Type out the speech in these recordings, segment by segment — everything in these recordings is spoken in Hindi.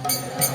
Krishna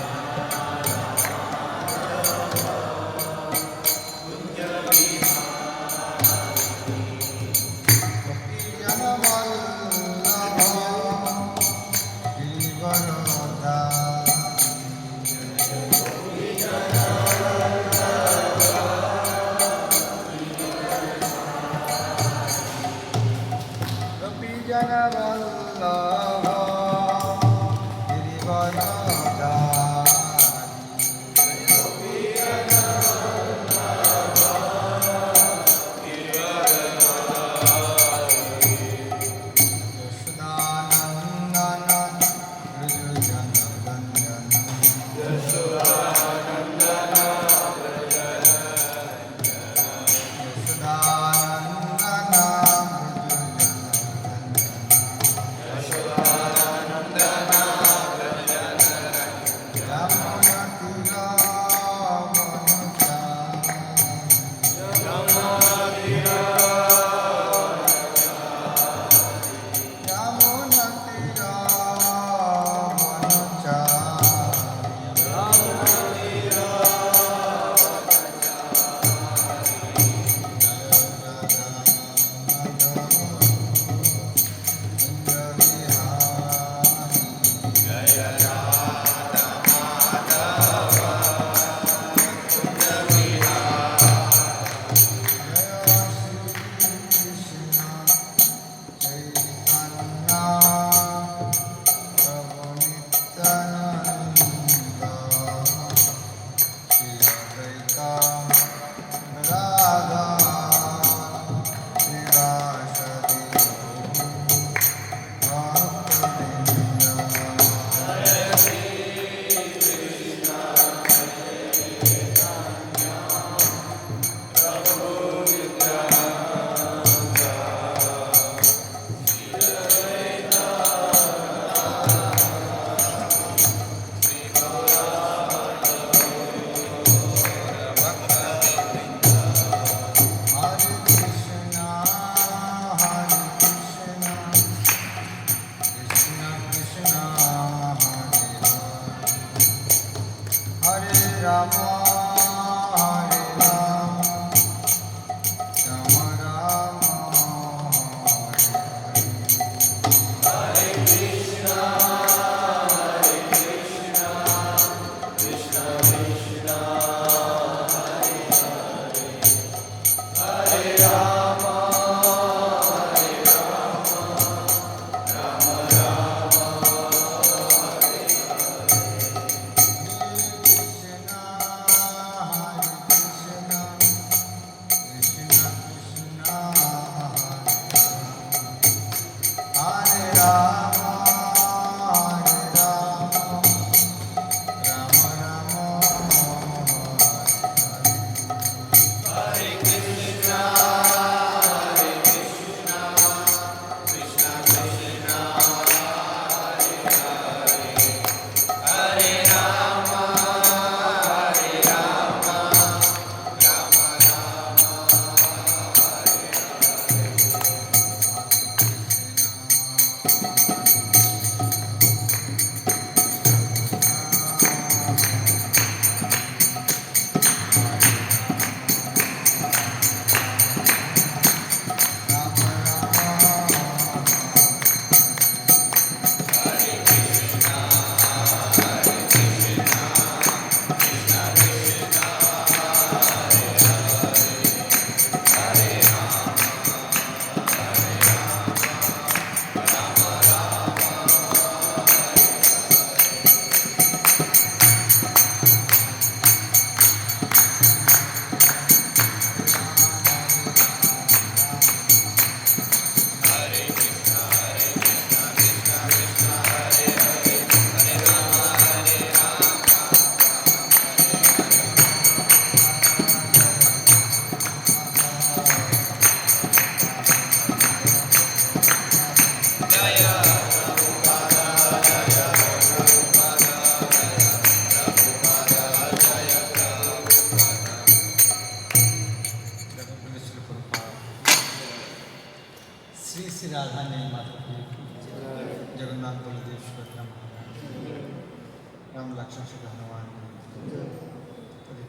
लक्ष्मण श्री हनुमान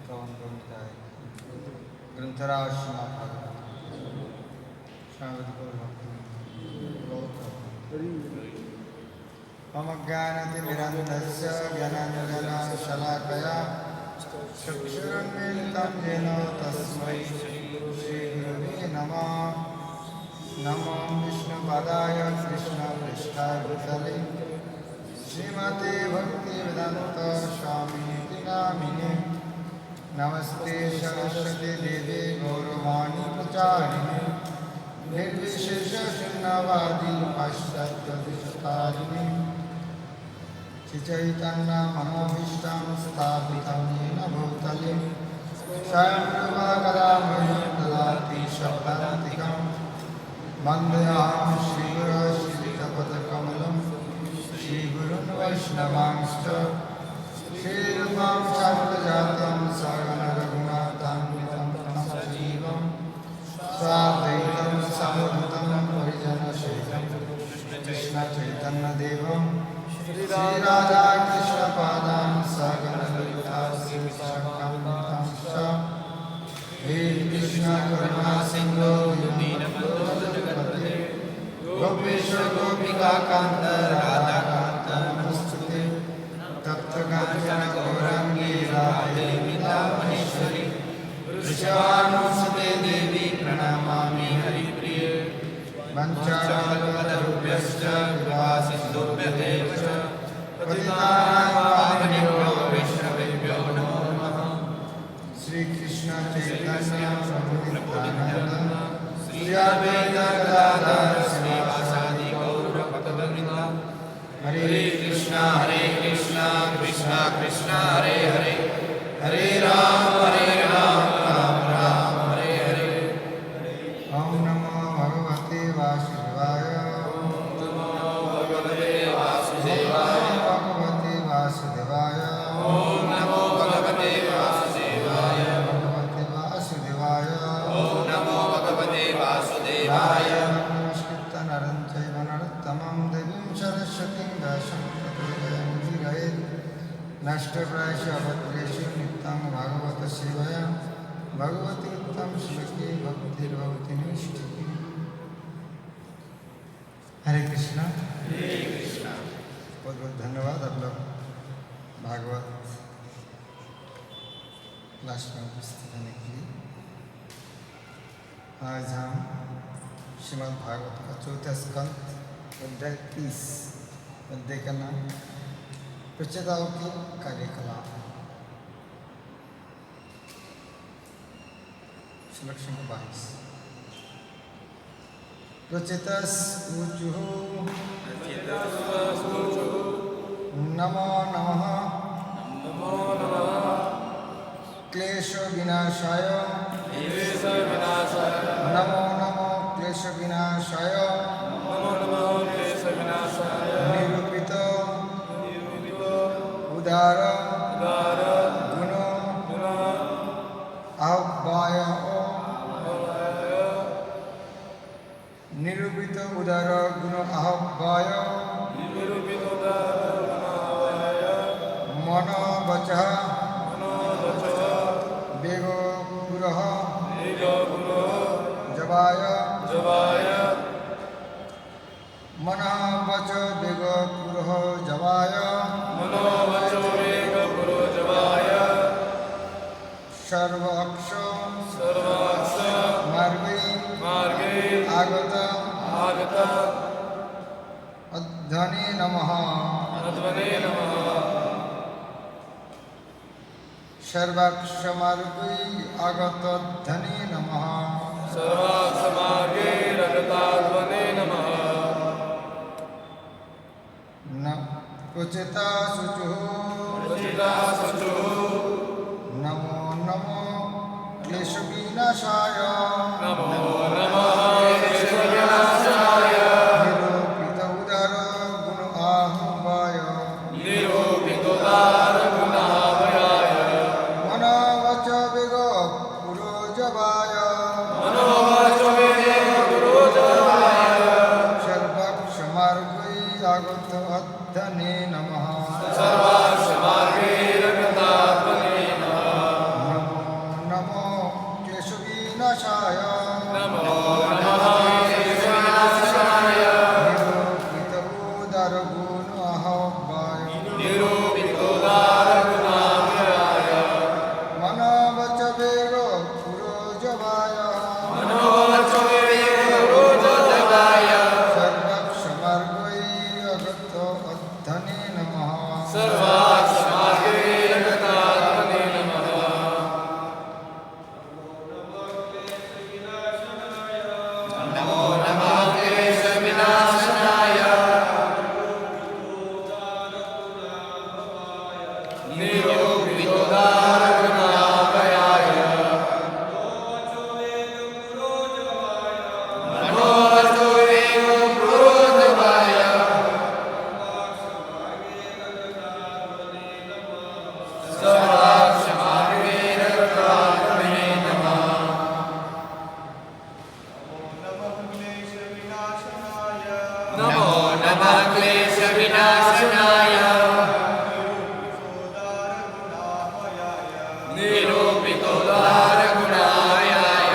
पवन गोविंदाय ग्रंथराज श्रीमद् भागवत मम ज्ञानतिमिरन्धस्य ज्ञानाञ्जनशलाकया चक्षुरुन्मीलितं येन तस्मै श्रीगुरवे नमः। नमो विष्णुपदाय कृष्णपृष्ठाय भूतले श्रीमते भक्तिवेदान्त स्वामीति नामिने। नमस्ते सरस्वती देवी गौरवाणी प्रचारिणे निर्विशेष शून्यवादी पाश्चात्यदेशतारिणे। श्रीचैतन्य मनोभीष्टं स्थापितं येन भूतले स्वयं रूपा कदा मह्यं ददाति शब्दान्तिकं। वन्देऽहं श्रीगुरो श्रीयुतपदकमलं श्रीगुरुन् वैष्णवांश्च श्रीरूपं साग्रजातं सगणरघुनाथान्वितं तं सजीवं साद्वैतं समुद्भूतं हरिजनसहितं कृष्णचैतन्यदेवं श्रीराधाकृष्णपादां सगणललिता श्रीविशाखान्वितांश्च। हे कृष्ण करुणा सिन्धो दीनबन्धो गोपेश गोपिकान्त राधाकान्त नमोस्तुते। तप्त काञ्चन गौराङ्गी राधे वृन्दावनेश्वरी वृषभानुसुते देवी प्रणमामि हरिप्रिये। वञ्चाकल्पतरुभ्यश्च कृपासिन्धुभ्यः एव च पतितानां पावनेभ्यो वैष्णवेभ्यो नमो नमः। श्रीकृष्ण चैतन्य प्रभु नित्यानन्द श्री अद्वैत गदाधर श्रीवासादि गौर भक्तवृन्द। हरे कृष्ण कृष्ण कृष्ण हरे हरे, हरे राम राम हरे हरे। ओम नमो भगवते वासुदेवाय। ओम नमो भगवते वासुदेवाय। भगवते वासुदेवाय। ओम नमो भगवते वासुदेवाय। भगवते वासुदेवाय। ओम नमो भगवते वासुदेवाय। नमस्कृत्य नरं चैव नरोत्तमं देवीं सरस्वतीं व्यासं ततो जयमुदीरयेत्। नष्टप्रायेषु अभद्रेषु नित्यं भागवत सेवया भगवती उत्तम श्लोके भक्तिर्भवति नैष्ठिकी। हरे कृष्णा। बहुत बहुत धन्यवाद आप लोग भागवत क्लास में उपस्थित होने के लिए। आज हम श्रीमद् भागवत का चौथा स्कंद अध्याय 30 अध्याय का नाम प्रचेताओं की कार्यकलाप। श्लोक संख्या 22। प्रचेतस ऊचुः नमो नमः क्लेश विनाशाय। नमो नमो क्लेश विनाशाय। निरूपित उदार गुण आह्वाय। निरूपित उदार गुण आह्वाय। मन वचः वेगो पुरः जवाय। मनः वच वेग पुरः जवाय। सर्वाक्ष मार्गे आगत अध्वने नमः। सर्वाक्ष मार्गे आगत अध्वने नमः। प्रचेता शुचुः नमो नमो क्लेश विनाशाय। निरूपित उदार गुण आह्वाय। मन वच वेग पुरो जवाय। सर्वाक्ष मार्गे आगत अध्वने नमः। सर्वाक्ष मार्गे निरूपितोदारगुणावयाय मनोवचो वेग पुरोधवाय सर्वाक्षमार्गेरत्रात्मने नमः। नमो नमः क्लेशविनाशनाय निरूपितोदारगुणावयाय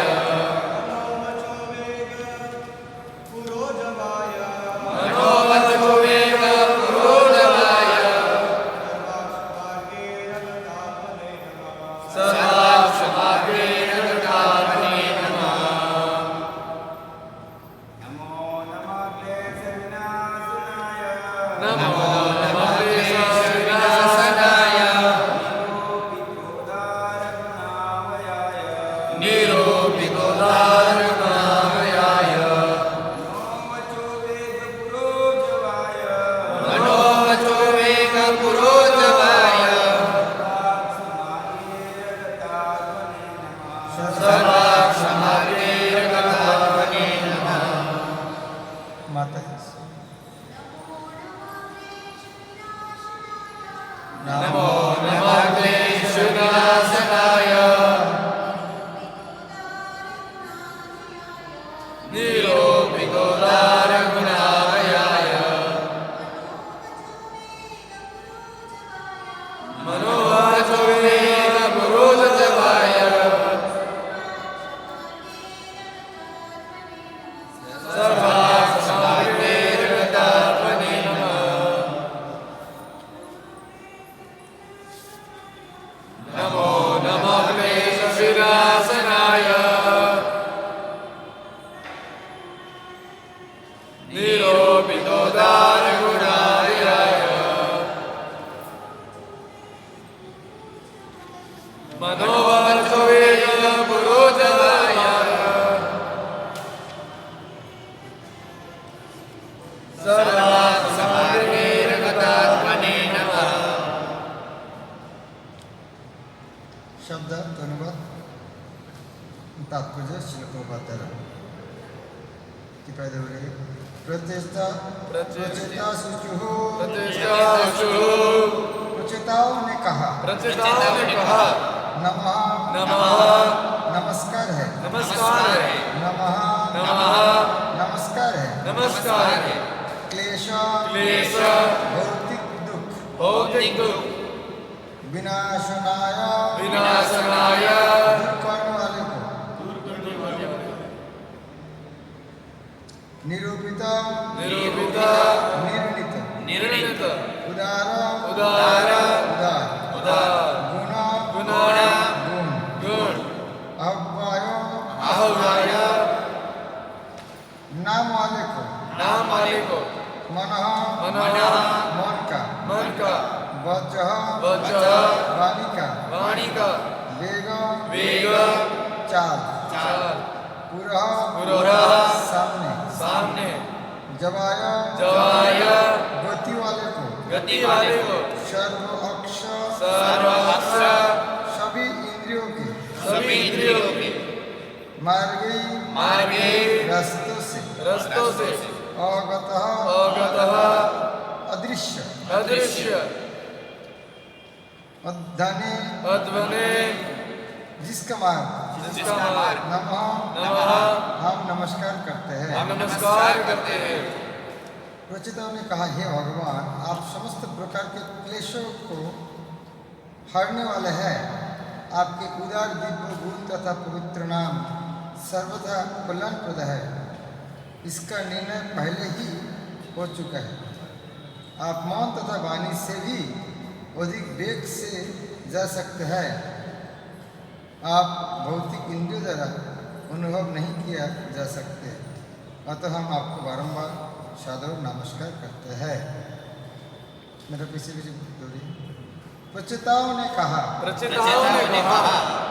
मनोवचो वेग पुरोधवाय सर्वाक्षमार्गेरत्रात्मने नमः। नमो नमः क्लेशविनाशनाय निरूपितोदारगुणावयाय मनोवचो वेग पुरोधवाय सर्वाक्षमार्गेरत्रात्मने नमः। माता जी नमो नमः क्लेशविनाशनाय निरूपितोदारगुणावयाय मनोवचो वेग पुरोधवाय सर्वाक्षमार्गेरत्रात्मने नमः। नमो नमः क्लेशविनाशनाय निरूपितोदारगुणावयाय मनोवचो वेग पुरोधवाय सर्वाक्षमार्गेरत्रात्मने नमः। शब्द अनुवाद तात्पर्य श्रील प्रभुपाद कृपया देवरे प्रतिष्ठा प्रचेता शुचुः प्रचेताओं ने कहा नमः नमस्कार है नमः नमस्कार है क्लेश भौतिक दुख विनाशनाय दूर करने वाले को निरूपित निर्णित उदार गुण अव्यय नाम वाले को मन का वज्र वाणी का वेग चाल पुरः सामने जवाय गति वाले को सर्व अक्ष सभी इंद्रियों के मार्गे रस्तों से अवगतः अदृश्य अध्वने जिसका मार्ग नमः हम नमस्कार करते हैं रचिताओं ने कहा हे भगवान आप समस्त प्रकार के क्लेशों को हरने वाले हैं। आपके उदार दिव्य गुण तथा पवित्र नाम सर्वथा कल्याणप्रद है। इसका निर्णय पहले ही हो चुका है। आप मौन तथा वाणी से भी अधिक वेग से जा सकते हैं। आप भौतिक इंद्रियों द्वारा अनुभव नहीं किया जा सकते, अतः हम आपको बारंबार सादर नमस्कार करते हैं। मेरा पीछे दूरी प्रचेताओं ने कहा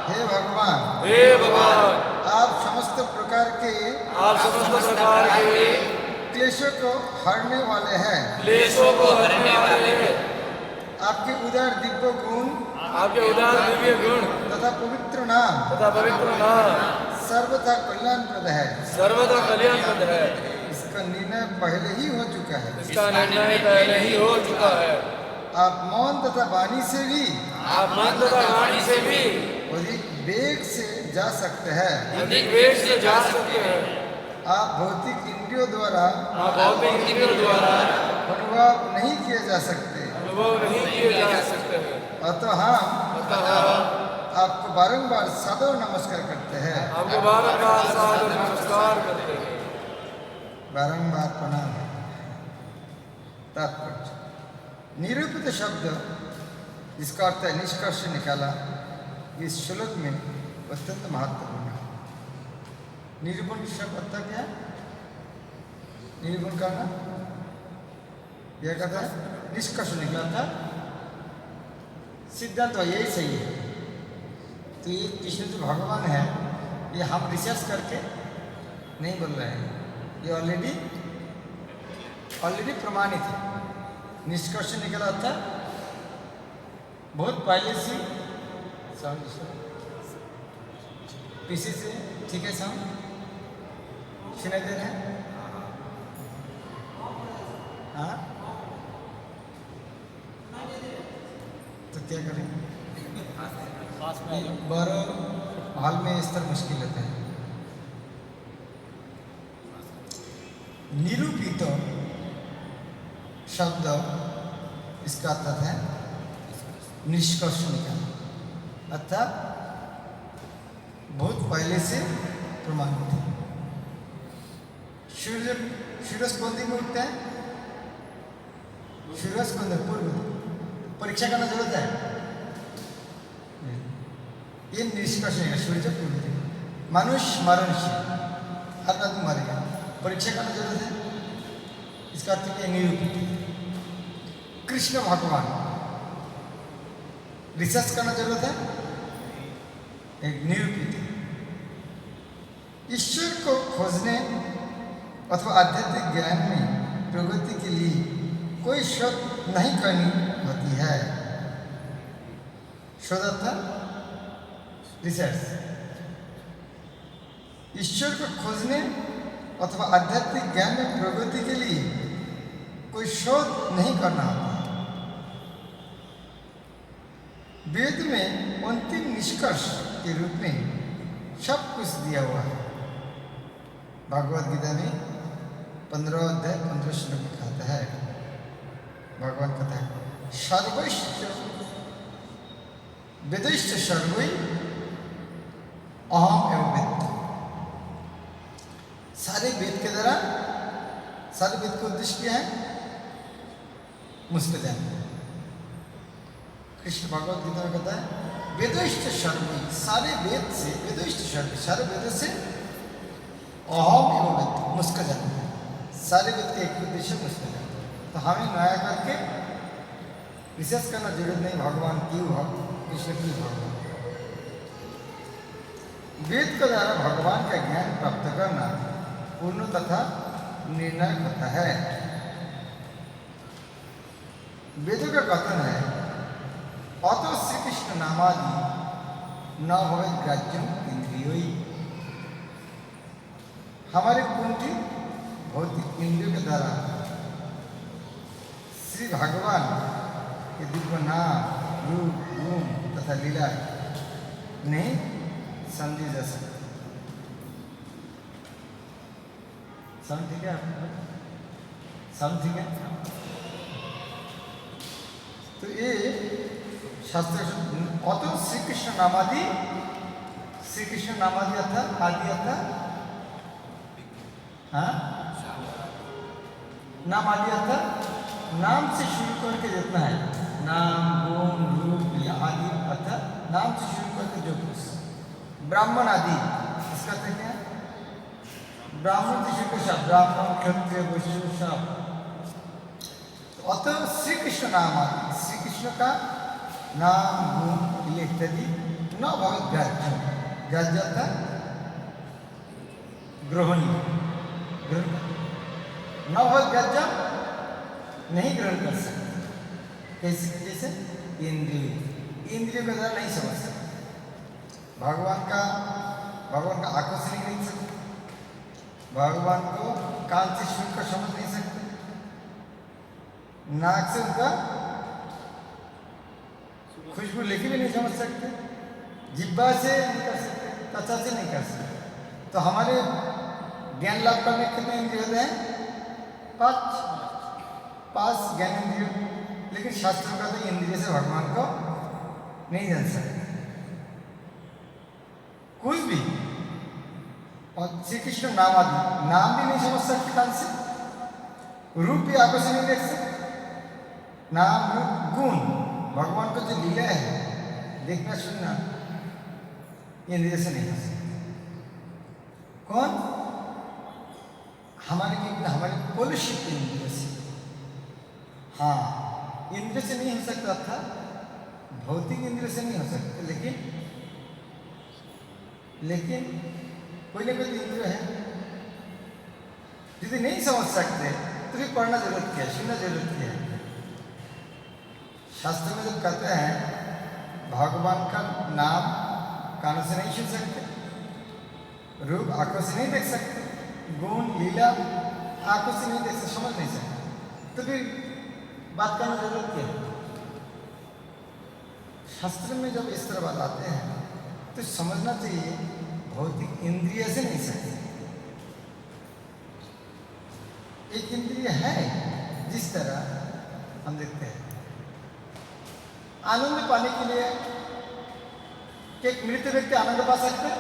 हे भगवान आप समस्त प्रकार के क्लेशों को हरने वाले हैं। आपके उदार दिव्य गुण आपके उदार दिव्य गुण तथा पवित्र नाम तथा पवित्र नाम सर्वथा कल्याणप्रद है। सर्वदा कल्याणप्रद है। इसका निर्णय पहले ही हो चुका है। इसका निर्णय पहले ही हो चुका है। आप मौन तथा वाणी से भी आप मन तथा वाणी से भी अधिक वेग से जा सकते हैं। अधिक वेग से जा सकते हैं। आप भौतिक इंद्रियों द्वारा आप भौतिक इंद्रियों द्वारा अनुभव नहीं किए जा सकते। अनुभव नहीं किए जा सकते हैं। अतः हम अतः आपको बारंबार सादर नमस्कार करते हैं। आपको बारंबार सादर नमस्कार करते हैं। बारंबार प्रणाम। तात्पर्य निरूपित शब्द जिसका अर्थ है निष्कर्ष निकाला, इस श्लोक में अत्यंत महत्वपूर्ण है। निरूपण शब्द अर्थ क्या है? निरूपण करना, यह कहता है निष्कर्ष निकालता सिद्धांत तो यही सही है। तो ये कृष्ण जो भगवान है, ये हम रिसर्च करके नहीं बोल रहे हैं, ये ऑलरेडी प्रमाणित है। निष्कर्ष निकला था बहुत पहले से साउंड पीछे से, ठीक है साउंड सुनाई दे रहे हैं? हाँ, तो क्या करें? बारह हाल में इस तरह मुश्किल होता है। निरूपित शब्द इसका अर्थ है निष्कर्ष निकालना, अर्थात बहुत पहले से प्रमाणित है। सूरज कौन दिन में उठता है? सूरज कौन दिन पूर्व परीक्षा करना जरूरत है। ये निष्कर्ष है सूर्य पूर्व दिन। मनुष्य मरणशील, हर आदमी मरेगा, परीक्षा करना जरूरत है। इसका अर्थ क्या? निरूपित। कृष्ण भगवान रिसर्च करना जरूरत है, एक निरूपित। ईश्वर को खोजने अथवा आध्यात्मिक ज्ञान में प्रगति के लिए कोई शोध नहीं करनी होती है। शोध अर्थात रिसर्च। ईश्वर को खोजने अथवा आध्यात्मिक ज्ञान में प्रगति के लिए कोई शोध नहीं करना होता। वेद में अंतिम निष्कर्ष के रूप में सब कुछ दिया हुआ है। भगवद गीता में 15 अध्याय 15 श्लोक में कहता है, भगवान कहता है सर्वैश्च वेदैश्च सर्वै अहम एवं वेद। सारे वेद के द्वारा, सारे वेद का उद्देश्य क्या है? मुझको जानना। कृष्ण भगवद गीता में कहता है वेदैश्च सर्वै, सारे वेद से, वेदैश्च सर्वै, सारे वेद से अहम एवं वेद, मुझको जानना। सारे वेद के एक उद्देश्य मुझको जानना। तो हमें नया करके रिसर्च करना जरूरत नहीं, भगवान क्यों है, कृष्ण क्यों भगवान। वेद के द्वारा भगवान का ज्ञान प्राप्त करना पूर्ण तथा निर्णायक होता है। वेदों का कथन है अतो श्री कृष्ण नामादि न भवेत् ग्राह्यम इंद्रियों। हमारे कुंठी भौतिक इंद्रियों के द्वारा श्री भगवान के दिव्य नाम, रूप, गुण तथा लीला नहीं समझी जा सकती। समझ ठीक है? समझ ठीक है? तो ये शास्त्र अतो श्री कृष्ण नामादि, श्री कृष्ण नामादि अर्थात आदि अर्थात हाँ, नाम आदि अर्थात नाम से शुरू करके जितना है, नाम, गुण, रूप या आदि अर्थात नाम से शुरू करके जो कुछ, ब्राह्मण आदि, इसका अर्थ क्या है? ब्राह्मण से शुरू कर, ब्राह्मण, क्षत्रिय, वैश्य सब। अतः श्री कृष्ण नाम आदि, श्री कृष्ण का नाम, गुण इत्यादि न भवेत् ग्राह्यम। ग्राह्य अर्थात ग्रहणीय, न भवेत् ग्राह्यम, नहीं ग्रहण कर सकते। कैसे इंद्रियों के द्वारा नहीं समझ सकते। भगवान का आंखों से नहीं देख सकते, भगवान को कान से सुन कर समझ नहीं सकते, नाक से उनका खुशबू लेके भी नहीं समझ सकते, जिब्बा से नहीं कर सकते, त्वचा से नहीं कर सकते। तो हमारे ज्ञान लाभ करने के कितने इंद्रिय होते हैं? 5 ज्ञान इंद्रिय। लेकिन शास्त्रों का तो इंद्रिय से भगवान को नहीं जान सकते कुछ भी। और श्री कृष्ण नाम आदि नाम भी नहीं समझ सकते कान से, रूप भी आंखों से नहीं देख सकते, नाम रूप गुण भगवान को जो लीला है देखना सुनना इंद्रिय से नहीं हो सकता। कौन? हमारे कलुषित इंद्रिय से। हाँ, इंद्रिय से नहीं हो सकता था, भौतिक इंद्रिय से नहीं हो सकता, लेकिन कोई ना कोई इंद्रिय है। यदि नहीं समझ सकते तो फिर पढ़ना जरूरत क्या है, सुनना जरूरत क्या है। शास्त्र में जब कहते हैं भगवान का नाम कानों से नहीं सुन सकते, रूप आंखों से नहीं देख सकते, गुण लीला आंखों से नहीं देख सकते, समझ नहीं सकते, तो फिर बात करना जरूरत क्या है। शास्त्र में जब इस तरह बात आते हैं तो समझना चाहिए भौतिक इंद्रिय से नहीं सकते। एक इंद्रिय है जिस तरह हम देखते हैं आनंद पाने के लिए कि एक मृत व्यक्ति आनंद पा सकते हैं।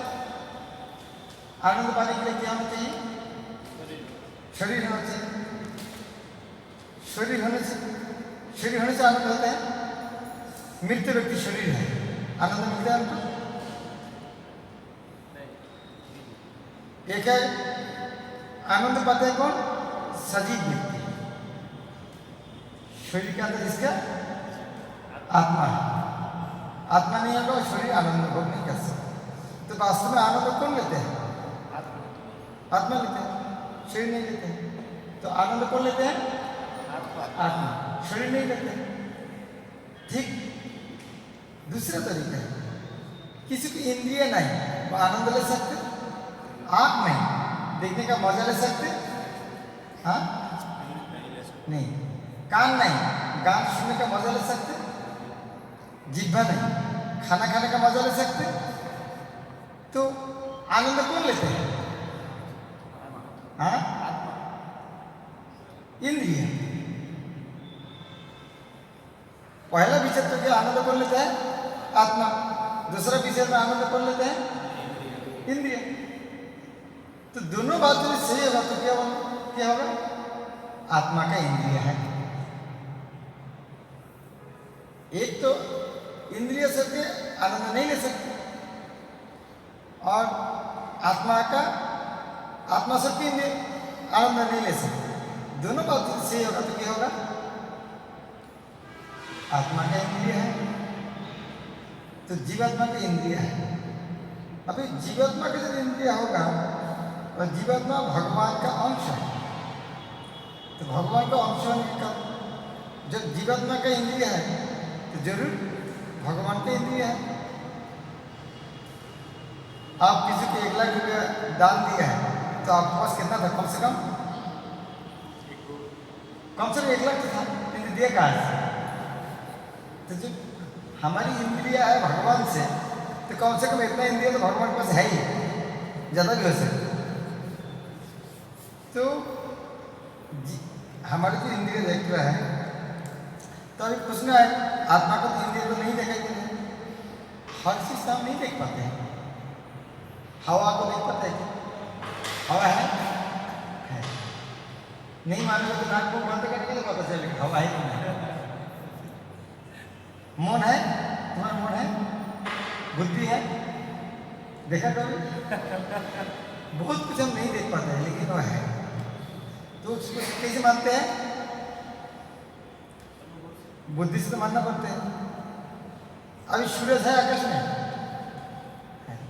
आनंद पाने के लिए क्या होना चाहिए? शरीर होना चाहिए। शरीर होने से आनंद होता है। मृत व्यक्ति शरीर है, आनंद मिलता है उनको? एक है आनंद पाते हैं कौन? सजीव व्यक्ति, शरीर के अंदर जिसका आत्मा है। आत्मा नहीं होगा शरीर आनंद भोग नहीं कर सकता। तो वास्तव में आनंद कौन लेते हैं? आत्मा लेते हैं, शरीर नहीं लेते हैं। तो आनंद कौन लेते हैं? आत्मा, शरीर नहीं लेते हैं। ठीक दूसरा तरीका है, किसी की इंद्रिय नहीं वो आनंद ले सकते, आंख नहीं देखने का मजा ले सकते, हाँ नहीं, कान नहीं गान सुनने का मजा ले सकते, जिह्वा नहीं खाना खाने का मजा ले सकते। तो आनंद कौन लेते हैं? हाँ, इंद्रिय। पहला विषय तो क्या आनंद कौन लेता है? आत्मा। दूसरा विषय में आनंद कौन लेते हैं? इंद्रिय। तो दोनों बातों में सही होगा तो क्या होगा? आत्मा का इंद्रिय है। एक तो इंद्रिय से आनंद नहीं ले सकते और आत्मा से आनंद नहीं ले सकते। दोनों बातों से सही होगा तो क्या होगा? आत्मा का इंद्रिय है तो जीवात्मा का इंद्रिय है। अभी जीवात्मा का जब इंद्रिय होगा और जीवात्मा भगवान का अंश है, तो भगवान का अंश होने का जब जीवात्मा का इंद्रिय है तो जरूर भगवान का इंद्रिय है। आप किसी को 1 लाख रुपया दान दिया है तो आपके पास कितना था? कम से कम 1 लाख तो था, लेकिन दिया कहाँ से? तो जो हमारी इंद्रिय है भगवान से, तो कम से कम इतना इंद्रिय तो भगवान के पास है ही, ज़्यादा भी हो सकता। तो हमारे जो इंद्रिय देख रहा है तो अभी पूछना है, आत्मा को तो इंद्रिय तो नहीं दिखाई दे रहे, हर चीज़ हम नहीं देख पाते हैं। हवा को देख पाते हैं? हवा है? नहीं मानोगे तो नाक को बंद करके तो पता चलेगा हवा है कि नहीं। मन है? तुम्हारा मन है? बुद्धि है? देखा कभी? बहुत कुछ हम नहीं देख पाते हैं लेकिन वो है। तो उसको कैसे मानते हैं? बुद्धि से तो मानना पड़ता है। अभी सूरज है आकाश में,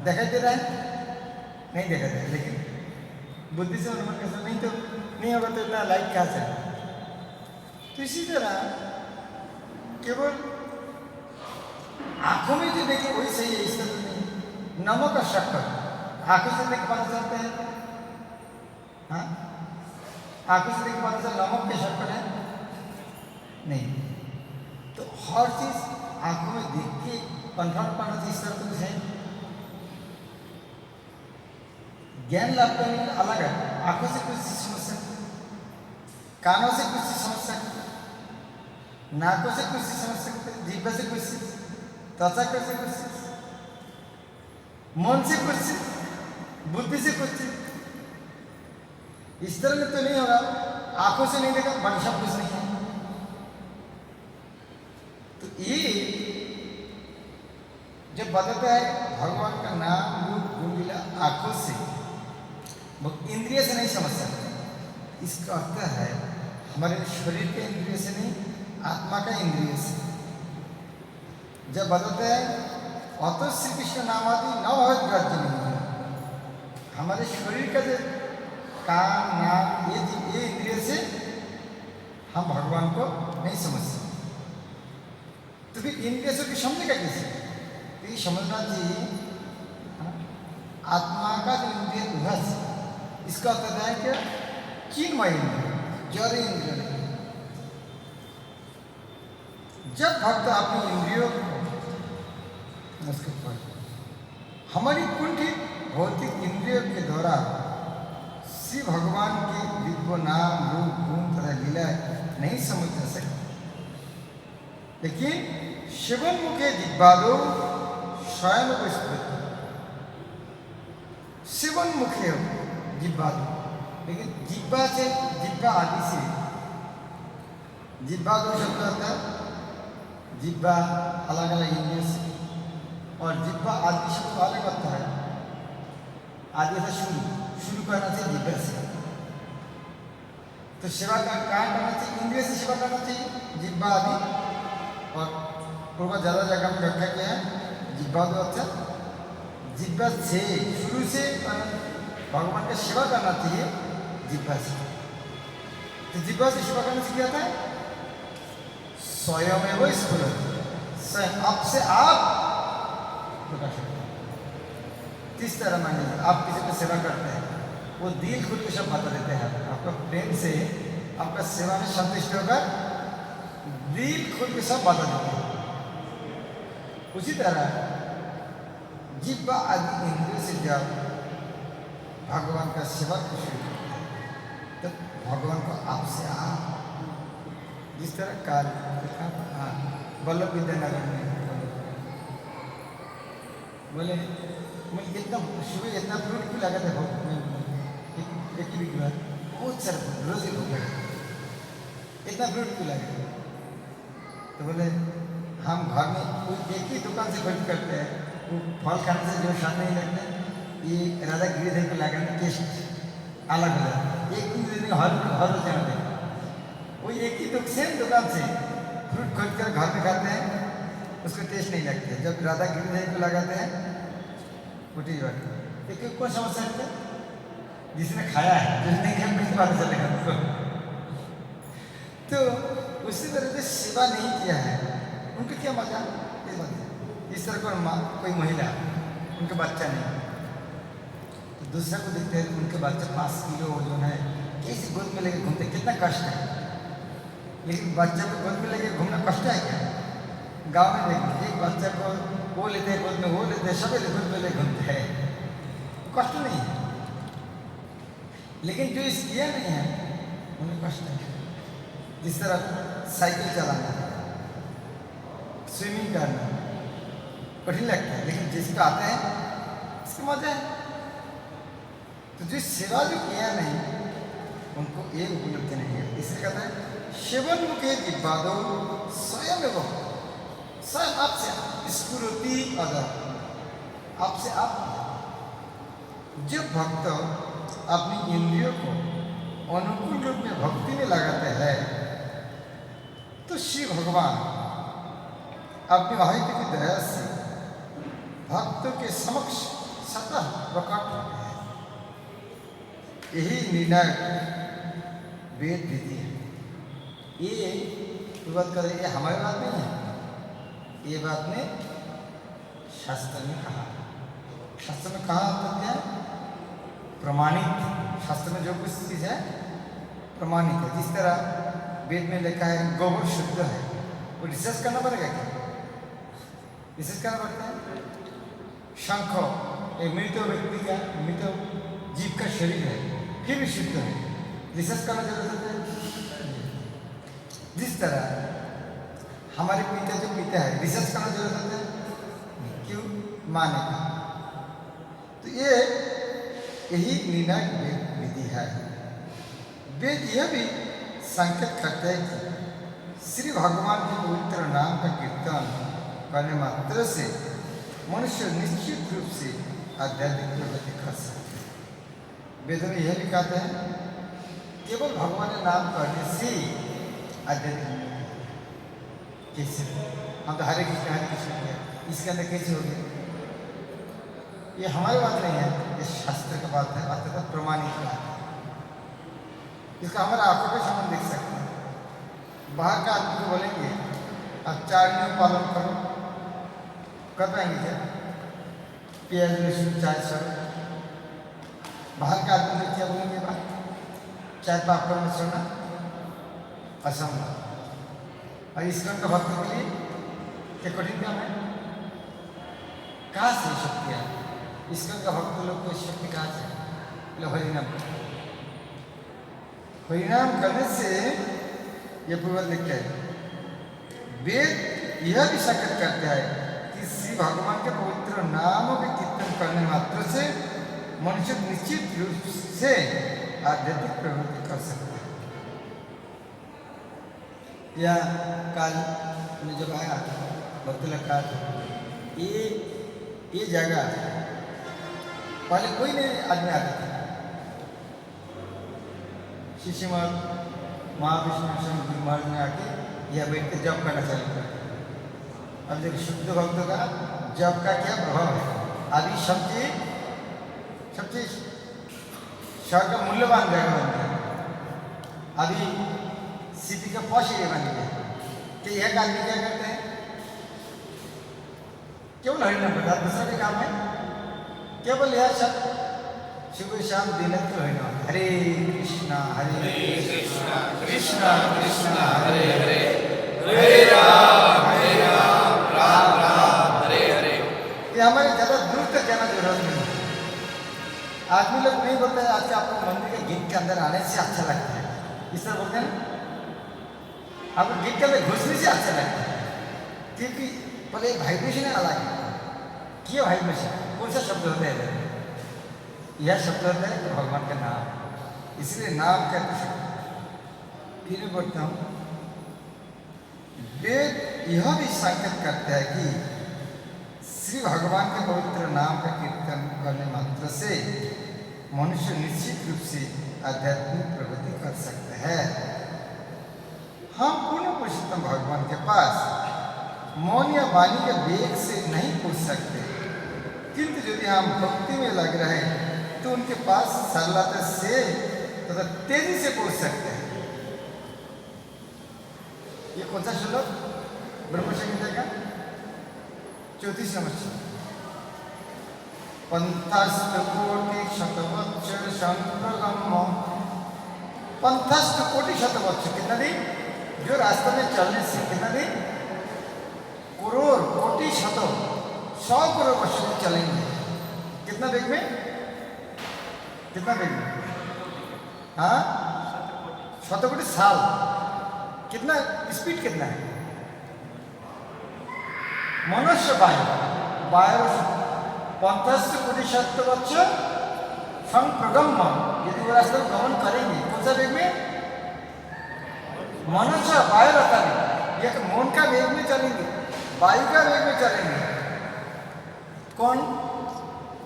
दिखाई दे रहा है? नहीं दिखाई दे रहा, लेकिन बुद्धि से अनुमान कैसे? नहीं तो नहीं होगा तो इतना लाइट कहाँ से? तो इसी तरह केवल आंखों में जो देखे वही सही है, इस तरह नहीं। नमक और शक्कर आंखों से देख पता चलता है, हाँ आंखों से देख पता चल नमक के शक्कर है नहीं। तो हर चीज आंखों में देख के कंफर्म करना चाहिए, इस तरह तो कुछ है। ज्ञान लाभ करने के अलग है, आंखों से कुछ चीज समझ सकते, कानों से कुछ चीज समझ सकते, नाकों से कुछ चीज समझ सकते, जीभ से कुछ चीज, त्वचा से कुछ चीज, मन से कुछ चीज, बुद्धि से कुछ चीज। इस तरह में तो नहीं होगा, आंखों से नहीं देखा बन सब कुछ नहीं है। तो ये जब बताता है भगवान का नाम रूप गुण लीला आंखों से, वो इंद्रिय से नहीं समझ सकते। इसका अर्थ है हमारे शरीर के इंद्रिय से नहीं, आत्मा का इंद्रिय से। जब बताते हैं अतो श्री कृष्ण नाम आदि न बहुत ग्राह्य नहीं है, हमारे शरीर का जो कान नाक ये इंद्रिय से हम भगवान को नहीं समझ सकते। तो फिर इंद्रिय से समझेगा कैसे? तो ये समझना चाहिए आत्मा का जो इंद्रिय उभस, इसका अर्थ है कि चिन्मय इंद्रिय, जड़ इंद्रिय नहीं। जब भक्त अपनी इंद्रियों को हमारी कुंठित भौतिक इंद्रियों के द्वारा श्री भगवान के दिव्य नाम रूप गुण तथा लीला नहीं समझ जा सकते, लेकिन शिवन मुखे जिह्वादो स्वयं को स्मृत, शिवन मुखे जिह्वादो, लेकिन जिह्वा से जिह्वा आदि से, जिह्वा दो शब्द आता है, जिह्वा अलग अलग इंद्रिय से और जिह्वा आदि शब्द अलग होता है। आदि से शुरू करना चाहिए जिह्वा से, तो सेवा का कार्य करना चाहिए, इंद्रिय से सेवा करना चाहिए जिह्वा आदि। और पूर्व ज़्यादा जगह में व्याख्या किया है जिह्वा दो अच्छा, जिह्वा से शुरू से भगवान का सेवा करना चाहिए जिह्वा से। तो जिह्वा से सेवा करने से क्या था? स्वयं में वो स्फुरत, स्वयं आप से आप प्रकाश होता है। किस तरह मान लीजिए आप किसी को सेवा करते हैं, वो दिल खुद को सब बता देते हैं, आपका प्रेम से आपका सेवा में संतुष्ट होकर दिल खुद के सब बता देते हैं। उसी तरह जिह्वा आदि इंद्रियों से जब भगवान का सेवा को शुरू करते हैं, तो भगवान को आपसे आप, जिस तरह कार्य वल्लभ विद्यानगर में बोले मुझे इतना सुबह इतना फ्रूट क्यों लगा था, एक ही बार बहुत सारा रोज ही भूख लगा, इतना फ्रूट क्यों लगा? तो बोले हम घर में कोई एक ही दुकान से खरीद करते हैं, वो फल खाने से जो स्वाद नहीं लगता, ये राधा गिरिधर को लगाने टेस्ट अलग हो जाता है। एक दिन हर रोज जाना देगा, वो एक ही सेम दुकान से फ्रूट खरीद कर घर में खाते हैं, उसको टेस्ट नहीं लगता है। जब राधा गिरिधर को लगाते हैं उठी बात, लेकिन कौन समझ सकते? जिसने खाया है, जिसने नहीं खाया नहीं पता चलेगा उसको। तो उसी तरह से सेवा नहीं किया है, उनको क्या मजा? ये बात है। इस तरह कोई महिला, उनके बच्चा नहीं, तो दूसरा को देखते हैं उनके बच्चा 5 किलो वजन है, कैसे गोद में लेके घूमते, कितना कष्ट है। लेकिन बच्चा को गोद में लेके घूमना कष्ट है क्या? गाँव में देखिए एक बच्चा को वो लेते हैं गोद में, वो लेते हैं, सभी गोद में लेके घूमते हैं, कष्ट नहीं है। लेकिन जो इस किया नहीं है उन्हें कष्ट है। जिस तरह साइकिल चलाना, स्विमिंग करना कठिन लगता है, लेकिन जिसको आते हैं इसका मजा है। तो जो सेवा जो किया नहीं उनको ये उपलब्धि नहीं है। इसलिए कहता है शिवन मुखे जिह्वादो स्वयं वो, स्वयं आपसे स्फुरति अगर, आपसे आप। जब भक्त अपनी इंद्रियों को अनुकूल रूप में भक्ति में लगाते हैं, तो श्री भगवान अपनी वाहित की दया से भक्तों के समक्ष सतह प्रकट होते हैं। यही निर्णय वेद विधि है। ये बात कर, ये हमारी बात नहीं है, ये बात ने शास्त्र में कहा। शास्त्र में कहा तो क्या प्रमाणित, शास्त्र में जो कुछ चीज़ है प्रमाणित है। जिस तरह वेद में लिखा है गोबर शुद्ध है, वो रिसर्च करना पड़ेगा क्या? रिसर्च करना पड़ता है। शंख एक मृत व्यक्ति का, मृत जीव का शरीर है, फिर भी शुद्ध है, रिसर्च करना जरूरत है। जिस तरह हमारे पिता जो पिता है, रिसर्च करना जरूरत है क्यों? माने का। तो ये यही निर्णायक विधि है। वेद यह भी संकेत करते हैं कि श्री भगवान के पवित्र नाम का कीर्तन करने मात्र से मनुष्य निश्चित रूप से आध्यात्मिक प्रगति कर सकते हैं। वेद में यह भी कहते हैं केवल भगवान का नाम करने से आध्यात्मिक कैसे? हम तो हरे कृष्ण किया, इसके अंदर कैसे हो गया? ये हमारी बात नहीं है, ये शास्त्र की बात है, अर्थात प्रमाणित बात है। इसका हमारा आंखों के सामने देख सकते हैं। बाहर का आदमी को बोलेंगे आप 4 नियम पालन करो, कर पाएंगे क्या? प्याज लहसुन चाय सब बाहर का आदमी को क्या बोलेंगे? बात चाय पापड़ में छोड़ना असंभव। और ईश्वर का भक्त के लिए क्या कठिन काम है? कहाँ से शक्ति है? ईश्वर का भक्त लोग को शक्ति कहाँ से? हरिनाम, हरिनाम करने से ये पूर्वज लिखते हैं। वेद यह भी संकेत करता है कि श्री भगवान के पवित्र नामों के कीर्तन करने मात्र से मनुष्य निश्चित रूप से आध्यात्मिक प्रवृत्ति कर सकता है। या कल में जब आया भक्त लगा ये जगह पहले कोई नहीं आदमी आता था। शिष्य महाविष्णु गुरु महाराज ने आके यह बैठ के जप करना चालू कर दिया। अब देखिए शुद्ध भक्तों का जप का क्या प्रभाव है। अभी सब चीज शहर का मूल्यवान जगह बन गया। अभी सिटी का पॉश एरिया बन गया। तो यह आदमी क्या करते हैं? केवल हरिनाम करता, दूसरा भी काम है केवल यह सब सुबह शाम दिन हरिनाम। हरे कृष्णा कृष्णा कृष्णा हरे हरे, हरे राम राम राम हरे हरे। ये हमारे ज़्यादा दूर तक जाना जरूरत नहीं है। आदमी लोग नहीं बोलते हैं आज आपको मंदिर के गेट के अंदर आने से अच्छा लगता है, इस तरह बोलते हैं ना। आपको गेट के अंदर घुसने से अच्छा लगता है क्योंकि पहले एक वाइब्रेशन है अलग है। क्या वाइब्रेशन? कौन सा शब्द होता है? यह शब्द होता है भगवान का नाम, इसलिए नाम कहते हैं। फिर मैं बोलता हूँ वेद यह भी संकेत करता है कि श्री भगवान के पवित्र नाम का कीर्तन करने मात्र से मनुष्य निश्चित रूप से आध्यात्मिक प्रगति कर सकता है। हम पूर्ण पुरुषोत्तम भगवान के पास मौन या वाणी के वेग से नहीं पूछ सकते, किंतु यदि हम भक्ति में लग रहे तो उनके पास सरलता से तथा तेजी से पहुंच सकते हैं। ये कौन सा श्लोक? ब्रह्म संहिता का 34 नंबर। पंथस्थ कोटि शतवत्सर संप्रगम। पंथस्थ कोटि शतवत्सर कितना दिन? जो रास्ते में चलने से कितना दिन? करोड़ कोटि 100 करोड़ वर्ष में चलेंगे। कितना वेग में? कितना वेग में? हाँ 100 कोटि साल। कितना स्पीड कितना है? मनुष्य वायु 50 कोटि शतवत्सर संप्रगम। यदि वो रास्ते में गमन करेंगे कौन सा वेग में? मनुष्य वायु रहता है, ये मौन का वेग में चलेंगे, वायु का वेग में चलेंगे। कौन?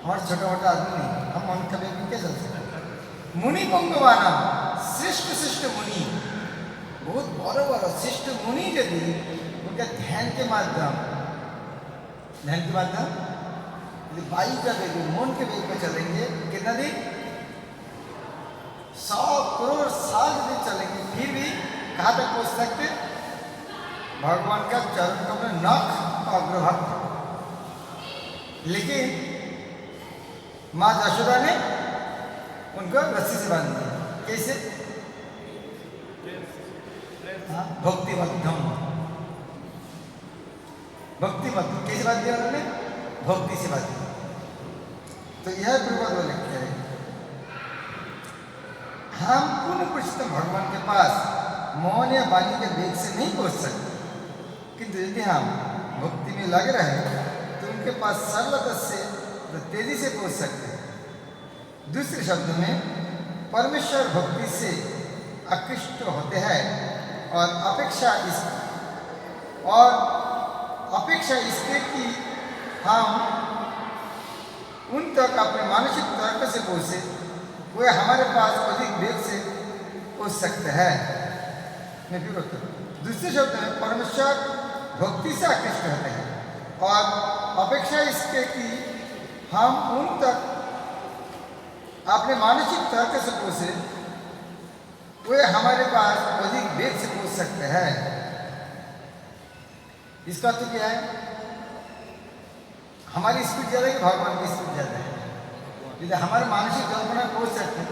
हमारे छोटा मोटा आदमी नहीं, हम मन का वेग में क्या चल सकते? मुनि पंगवाना श्रेष्ठ मुनि, बहुत बड़ा बड़ा श्रेष्ठ मुनि यदि उनका ध्यान के माध्यम यदि वायु का वेग मन के वेग में चलेंगे कितना दिन? 100 करोड़ साल यदि चलेंगे फिर भी कहाँ तक पहुँच सकते? भगवान का चरण कमल नख अग्रभक्त, लेकिन माँ यशोदा ने उनको रस्सी से बांध दिया। कैसे? भक्तिबद्धम, भक्तिबद्ध कैसे बांध दिया उन्होंने? भक्ति से बांध दिया। तो यह प्रबोध लिखते हैं, हम पूर्ण पुरुषोत्तम भगवान के पास मौन या वाणी के वेग से नहीं पहुंच सकते, किंतु यदि हम भक्ति में लग रहे तो उनके पास सरलता से तेजी से पहुंच सकते हैं। दूसरे शब्दों में, परमेश्वर भक्ति से आकृष्ट होते हैं और अपेक्षा इसके कि हम उन तक अपने मानसिक तर्क से पहुंचे, वे हमारे पास अधिक वेग से पहुंच सकते हैं। मैं फिर बोलता हूं, दूसरे शब्द में परमेश्वर भक्ति से आकृष्ट होते हैं और अपेक्षा इसके कि हम उन तक अपने मानसिक तर्क से पहुंचे, वे हमारे पास अधिक वेग से पहुंच सकते हैं। इसका तो क्या है? हमारी स्पीड ज़्यादा है कि भगवान की स्पीड ज़्यादा है? यदि हमारे मानसिक कल्पना पहुंच सकते हैं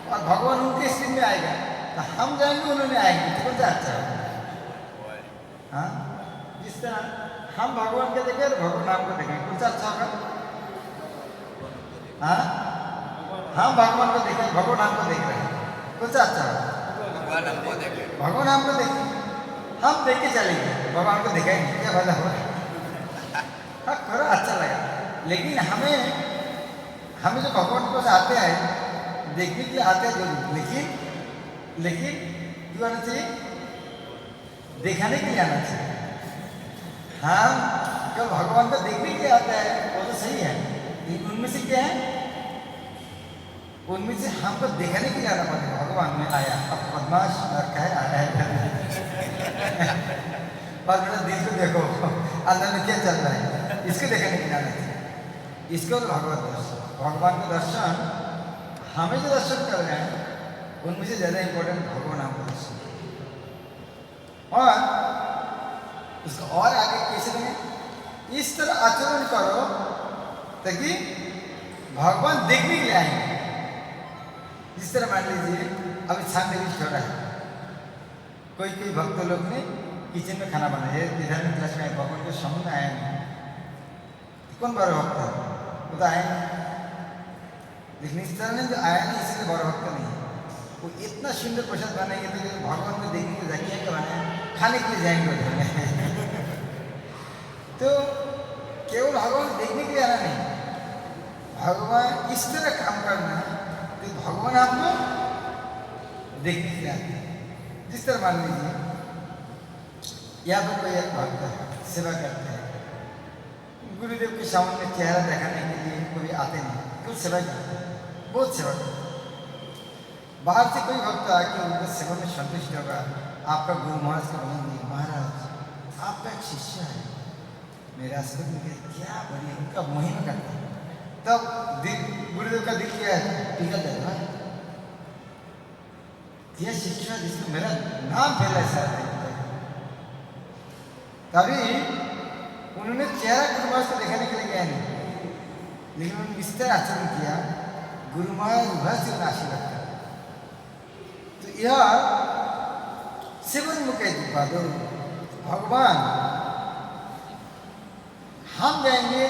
और भगवान उनके स्पीड में आएगा तो हम जाएंगे, उन्होंने आएंगे, तो कौन सा अच्छा होगा? हाँ, जिस तरह हम भगवान को देखें और भगवान हमको देखें, कौन सा अच्छा होगा? हाँ, हम भगवान को देखें, भगवान हमको देख रहे हैं, कौन सा अच्छा होगा? भगवान हमको देखें, हम देख के चलेंगे, भगवान को दिखाएंगे, क्या फायदा होगा? हाँ, थोड़ा अच्छा लगा। लेकिन हमें जो भगवान के पास आते हैं, देखने के लिए आते हैं जरूर, लेकिन क्यों आना चाहिए? दिखाने के लिए आना चाहिए। हाँ, जब भगवान को देखने के लिए आता है वो तो सही है, लेकिन उनमें से क्या है? उनमें से हमको दिखाने के लिए आना पड़ेगा। भगवान में आया, अब बदमाश कहे आया है और मेरा दिल को देखो अंदर में क्या चल रहा है, इसको दिखाने के लिए आना चाहिए। इसको भगवत दर्शन, भगवान का दर्शन, हमें जो दर्शन कर रहे हैं उनमें से ज़्यादा इंपॉर्टेंट भगवान हमको दर्शन। और इसको और आगे कैसे दें? इस तरह आचरण करो ताकि भगवान देखने के लिए आएंगे। जिस तरह मान लीजिए अभी सैंडविच हो रहा है, कोई भक्त लोग ने किचन में खाना बनाया, इधर में क्लास में भगवान के सामने आए नहीं, कौन बड़ा भक्त है? वो तो आए नहीं। लेकिन इस तरह ने जो आया नहीं, इसलिए बड़ा भक्त नहीं है। वो इतना सुंदर प्रसाद बनाएंगे तो भगवान को देखने के जाएंगे, क्या बनाए खाने के लिए जाएंगे उधर में तो केवल भगवान देखने के लिए आना नहीं, भगवान इस तरह काम करना तो भगवान आपको देखने के लिए आते हैं। जिस तरह मान लीजिए यहाँ पर कोई एक भक्त है, सेवा करते हैं, गुरुदेव के सामने चेहरा दिखाने के लिए कोई आते नहीं, कुछ सेवा करते हैं, बहुत सेवा करते हैं। बाहर से कोई भक्त आके उनका सेवा में संतुष्ट होगा, आपका गुरु महाराज का बोलेंगे, महाराज आपका एक शिष्य है, मेरा आशीर्वाद में क्या बढ़िया, उनका महिमा करता है। तब गुरुदेव का दिल क्या है? टीका देगा, यह शिष्य जिसमें मेरा नाम फैला है, तभी उन्होंने चेहरा गुरु महाराज को दिखाने के लिए गया नहीं, लेकिन उन्होंने इस तरह आचरण किया, गुरु महाराज भर से उन्हें आशीर्वाद कर। तो यह सेवन मुख्य दो भगवान, हम जाएंगे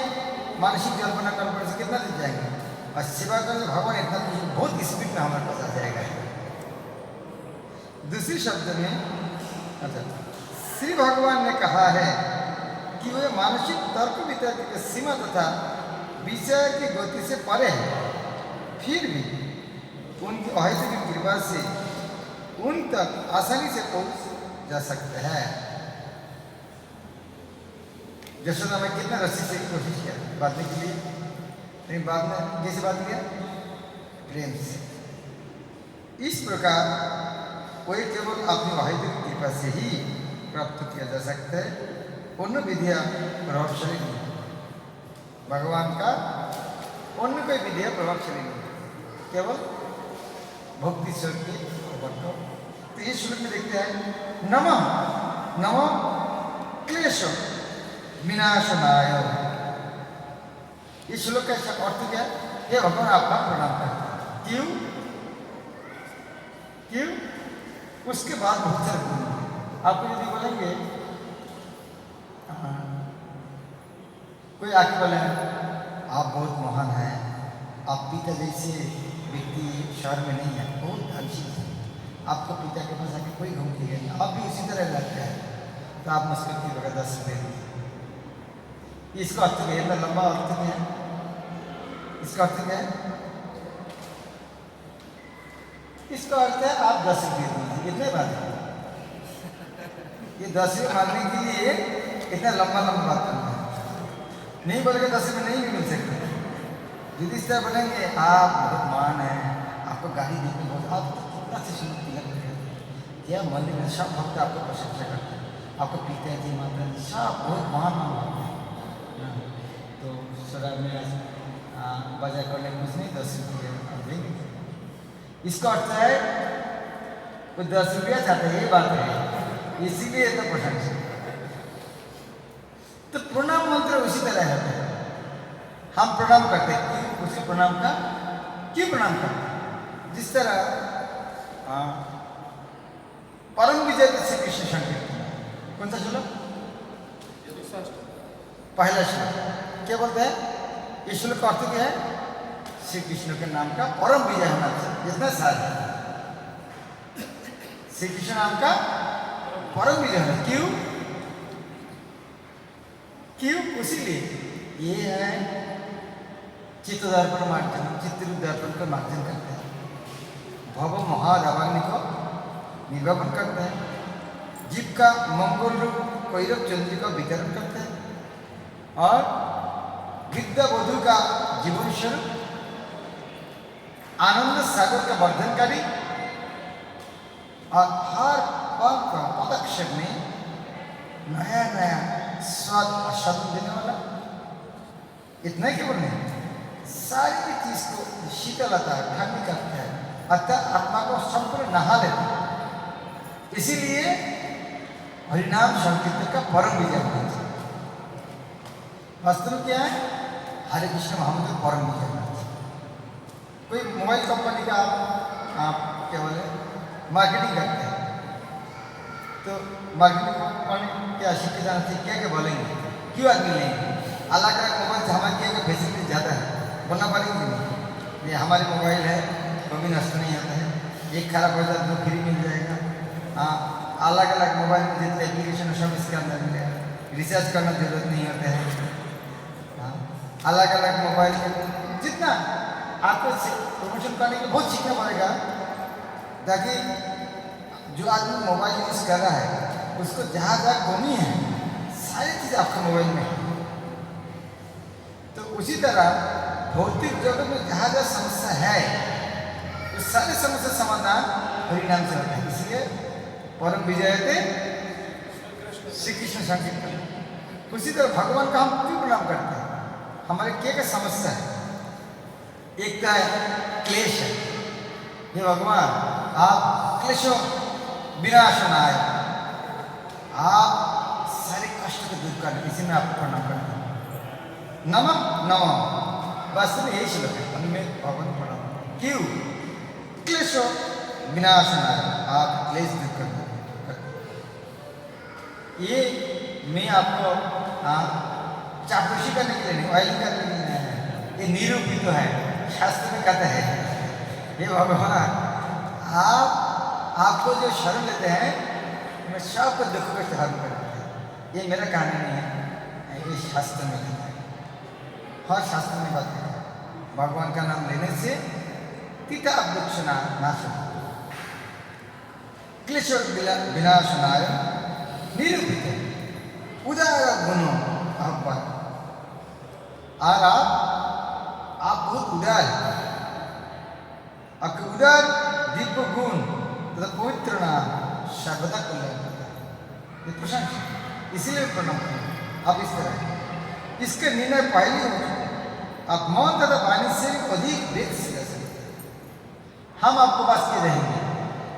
मानसिक कल्पना करने से कितना दिन जाएंगे, और सेवा करने भगवान इतना बहुत स्पीड में हमारे पास आ जाएगा। दूसरी शब्द में अच्छा, श्री भगवान ने कहा है कि वे मानसिक तर्क वितर्क की सीमा तथा विषय की गति से परे है, फिर भी उनकी अहैतुक कृपा से उन तक आसानी से पहुंच जा सकते हैं। यशोदा में कितना रस्सी से कोशिश किया बांधने के लिए, लेकिन बाद में कैसे बांध लिया? प्रेम से। इस प्रकार कोई केवल अपनी अहैतुक कृपा से ही प्राप्त किया जा सकता है, अन्य विधियाँ प्रभावशाली नहीं। भगवान का अन्य कोई विधियाँ प्रभावशाली नहीं, केवल भक्ति स्वरूप की वर्तो। तो इस श्लोक में देखते हैं, नमः नमः क्लेशो विनाशनाय। इस श्लोक का अर्थ क्या है? हे भगवान आपका प्रणाम करते हैं। क्यों? क्यों? उसके बाद बहुत सारे गुण आपको यदि बोलेंगे, कोई आके बोले आप बहुत महान हैं, आप पिता जैसे व्यक्ति शहर में नहीं है, बहुत धनशील है, आपको पिता के पास आके कोई घूम के गया, आप भी उसी तरह लगता है, तो आप मुश्किल की वगैरह 10 रुपये दीजिए। इसका अर्थ क्या है? इतना लंबा अर्थ क्या है? इसका अर्थ क्या है? इसका अर्थ है आप 10 रुपये दीजिए। कितने बात है? ये 10 रुपये मांगने के लिए इतना लंबा लंबा बात करना है। नहीं बोलेंगे 10 रुपये नहीं भी मिल सकते। यदि इस तरह बोलेंगे आप बहुत महान हैं, आपको गाड़ी देखने बहुत, आप कितना से सुंदर तिलक करते हैं, क्या मंदिर में सब भक्त आपको प्रशंसा करते हैं, आपको पिताजी माताजी सब बहुत महान महान हैं। तो सर में बाजार करने कुछ नहीं, 10 रुपये आप देंगे। इसका अर्थ है वो 10 रुपया चाहते हैं, ये बात है, इसीलिए तो प्रशंसा। तो प्रणाम मंत्र उसी तरह है, हम प्रणाम करते हैं। क्यों? उसी प्रणाम का क्यों प्रणाम करते हैं? जिस तरह परम विजय श्री कृष्ण संकीर्तन, कौन सा श्लोक? पहला श्लोक क्या बोलते हैं? इस श्लोक का अर्थ क्या है? श्री कृष्ण के नाम का परम विजय होना चाहिए। जितना साल है श्री कृष्ण नाम का परम विजय होना। क्यों? क्यों? उसीलिए ये है चित्तदर्पण मार्जन, चित्तदर्पण का मार्जन करते हैं, भव महादावाग्नि को निर्वापन करते हैं, जीव का मंगल रूप कैरव चंद्र का वितरण करते हैं, और विद्या वधु का जीवन स्वरूप आनंद सागर का वर्धनकारी, और हर पल का पदक्षेप में नया नया स्वाद आस्वादन देने वाला। इतना केवल नहीं, सारी चीज को शीतलता ठंडी करता है, अतः आत्मा को संपूर्ण नहा लेता है। इसीलिए हरिनाम संकीर्तन का परम विजय होना चाहिए। वास्तव में क्या है? हरे कृष्ण महामंत्र का परम विजय होना चाहिए। कोई मोबाइल कंपनी का आप क्या बोले मार्केटिंग करते हैं, तो मार्केटिंग कंपनी क्या शिक्षित जाना चाहिए, क्या क्या बोलेंगे, क्यों आदमी लेंगे? अलग अलग मोबाइल से हमारे क्या फैसिलिटी ज़्यादा है, बोलना पड़ेगी नहीं, ये हमारे मोबाइल है कभी नष्ट नहीं आता है, एक खराब हो जाए तो फ्री मिल जाएगा। हाँ, अलग अलग मोबाइल में जितने एप्लीकेशन है सब इसके अंदर मिलेगा, रिचार्ज करना जरूरत नहीं होता है। हाँ, अलग अलग मोबाइल में जितना आपको प्रमोशन करने के लिए बहुत सीखना पड़ेगा, ताकि जो आदमी मोबाइल यूज़ कर रहा है उसको जहाँ जहाँ कमी है सारी चीज़ आपके मोबाइल में है। तो उसी तरह भौतिक जगत में जहाँ जहाँ समस्या है तो सारी समस्या समाधान हरिनाम से होता है। इसलिए परम विजय थे श्री कृष्ण संकीर्तन। उसी तरह भगवान का हम क्यों प्रणाम करते हैं? हमारे क्या समस्या है? एक का क्लेश है, ये भगवान आप क्लेशों विनाशनाय, आप सारे कष्ट को दूर कर, इसी में आपको प्रणाम करते हैं। नमः नमः, वास्तव में यही श्लोक है, हमें भगवान प्रणाम। क्यों? क्लेशों विनाशनाय, आप क्लेश दूर कर। ये मैं आपको चापलूसी करने के लिए नहीं, ऑयलिंग करने के लिए नहीं है, ये निरूपित तो है, शास्त्र में कहता है ये भगवान आपको जो शरण लेते हैं मैं सबको दुख को हरण करते हैं। ये मेरा कहना नहीं है, ये शास्त्र में कहता है, हर शास्त्र में बात है। भगवान का नाम लेने से पिता दुख नाश होता, क्लेश विनाशनाय निरूपित है उदार गुणों आह्वान। और आप बहुत उदार हैं, आपके उदार दिव्य गुण तथा पवित्र नाम सर्वदा कल्याण करता है, ये प्रशंसा। इसीलिए प्रणाम करें आप इस तरह। इसके निर्णय पहले हो चुके, आप मौन तथा वाणी से अधिक वेद से कर सकते हैं। हम आपको पास किए रहेंगे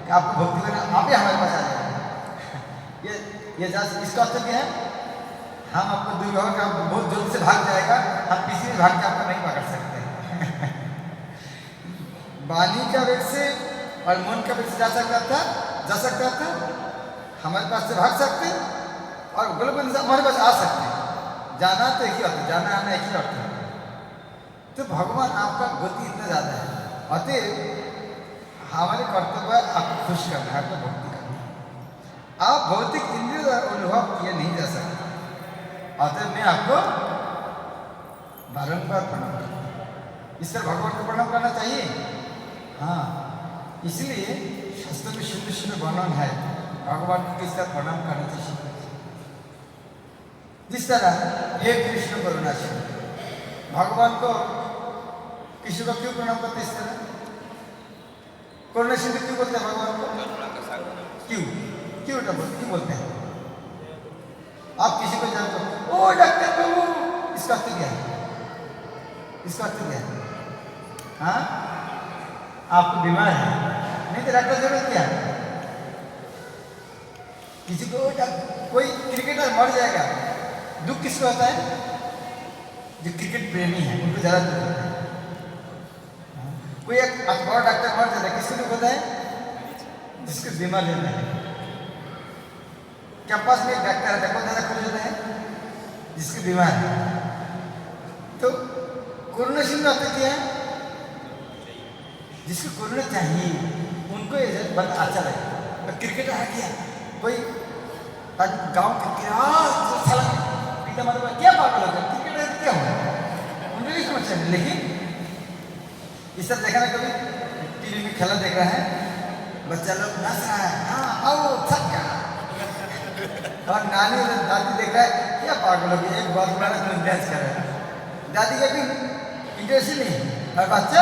कि आपको भक्ति करना, आप ही हमारे पास आ जाएंगे। ये इसका अर्थ क्या है? हम आपको दूर होगा, बहुत जल्द से भाग जाएगा, हम किसी भी भाग के आपको नहीं पकड़ सकते। वाणी का वेग से और मन का वेग से जा सकता था, हमारे पास से भाग सकते और गोलक से हमारे पास आ सकते। जाना तो एक ही अर्थ, जाना आना एक ही अर्थ है। तो भगवान आपका गति इतना ज़्यादा है, अतः हमारे कर्तव्य है आपको खुश करना है, आपको भक्ति करना है। आप भौतिक इंद्रियों द्वारा अनुभव किए नहीं जा सकते, अतः मैं आपको बारंबार प्रणाम करता हूँ। इस तरह भगवान को प्रणाम करना चाहिए। हाँ, इसलिए शास्त्र में शुद्ध शुद्ध वर्णन है भगवान को किस तरह प्रणाम करना चाहिए। जिस तरह हे कृष्ण करुणा सिंधु, भगवान को कृष्ण को क्यों प्रणाम करते इस तरह? करुणा सिंधु क्यों बोलते हैं भगवान को? क्यों क्यों बोलते हैं? आप किसी को जानते हो, ओ डॉक्टर बाबू, इसका अर्थ क्या है? इसका अर्थ क्या है? हाँ, आपको बीमार है, नहीं तो डॉक्टर जरूरत क्या है? किसी को कोई क्रिकेटर मर जाएगा, दुख किसको होता है? जो क्रिकेट प्रेमी है उनको ज़्यादा दुख होता है। कोई एक बड़ा डॉक्टर मर जाता है, किसको दुख होता है? जिसको बीमार रहता है। कैंपस में एक डॉक्टर है, कौन ज़्यादा खुश होता है? जिसको बीमार है। तो करुणा सिंधु आता क्या है? जिसको करुणा चाहिए उनको ये बात अच्छा लगे। क्रिकेटर आ गया, कोई गांव के पिता माता क्या पागल होता है, क्रिकेटर क्या हुआ, उनको नहीं समझ है। लेकिन इस तरह देखा ना, कभी टीवी में खेला देख रहा है, बच्चा लोग नाच रहा है, हाँ आओ छक्का, और नानी और दादी देख रहा है, क्या पागल हो गया, एक बात बड़ा तुम डांस कर रहे हैं। दादी का भी इंटरेस्ट ही नहीं और बच्चा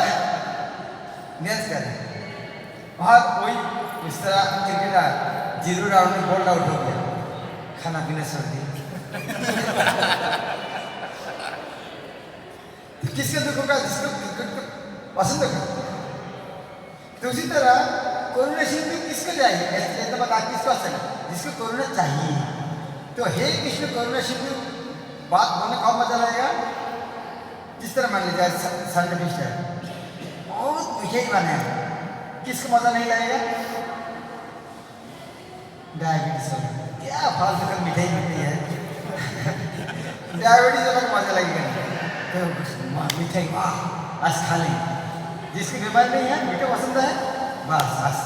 डांस कर रहे हैं। और कोई इस तरह क्रिकेटर 0 राउंड में बोल्ड आउट हो गया, खाना पीना छोड़ दिया। किसका दुख होगा? जिसको क्रिकेट को पसंद होगा। तो उसी तरह करुणा सिंधु किसको चाहिए? ऐसा बता, किसको चाहिए? जिसको करुणा चाहिए। तो हे कृष्ण करुणा सिंधु बात बोलने का मजा लगेगा। जिस तरह मान लीजिए सैंडविच है, बहुत मीठे बने हैं, किसको मजा नहीं लगेगा? डायबिटीज हो, क्या फालतू का मिठाई मिलती है, डायबिटीज वाला को मजा लगेगा। तो मिठाई वाह आज खा लेंगे। जिसकी बीमारी नहीं है, मीठा पसंद है, बस आज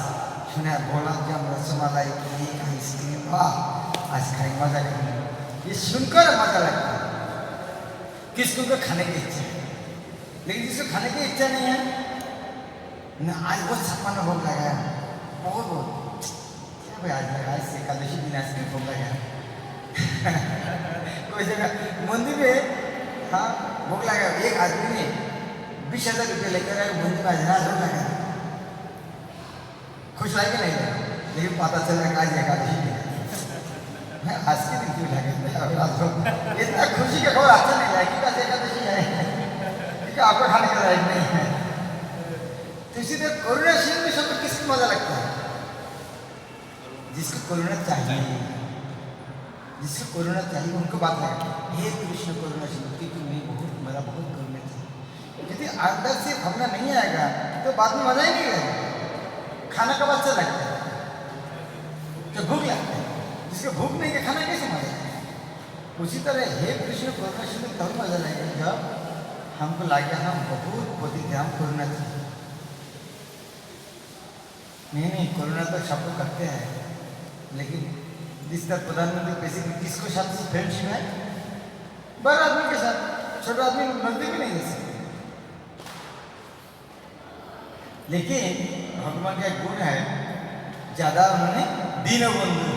सुना गुलाब जामुन रसमलाई केक आइसक्रीम, वाह आज खाएंगे, मजा करेंगे। ये सुनकर मजा लगता है। किसको को खाने की इच्छा है, लेकिन जिसको खाने की इच्छा नहीं है ना, आज बहुत सपना भोग लगा है, बहुत क्या भाई आज लगा इस एकादशी दिन आइसक्रीम भोग लगा है। कोई जगह मंदिर में हाँ भोग लगा, एक आदमी ने 20,000 रुपये लेकर आए, मंदिर में आज भोग लगा, खुश लगे नहीं लगा, लेकिन पता चला कि आज एकादशी दिन है। आज के दिन क्यों लगे? इतना खुशी का खबर अच्छा नहीं लगा कि आज एकादशी है, क्योंकि आपको खाने का लायक नहीं है। तो इसी तरह करुणा सिंधु सबको किसको मजा लगता है? जिसको करुणा चाहिए, जिसको करुणा चाहिए उनको बात लगा, हे कृष्ण करुणा सिंधु, क्योंकि मेरा बहुत करुणा चाहिए। यदि अंदर से भावना नहीं आएगा तो बाद में मजा ही नहीं लगेगा। खाना कब अच्छा लगता है? जब भूख लगता है। जिसको भूख नहीं है, खाना कैसे मजा आएगा? उसी तरह हे कृष्ण करुणा सिंधु तब मजा लगेगा जब हमको लगे हम बहुत पतित है, हम करुणा चाहिए। नहीं करुणा तो सबको करते हैं, लेकिन जिस तरह प्रधानमंत्री बेसिकली किसको साथ फ्रेंडशिप है? बड़े आदमी के साथ, छोटे आदमी नजदीक भी नहीं दे सकते। लेकिन भगवान का एक गुण है, ज्यादा उन्होंने दीनबंधु,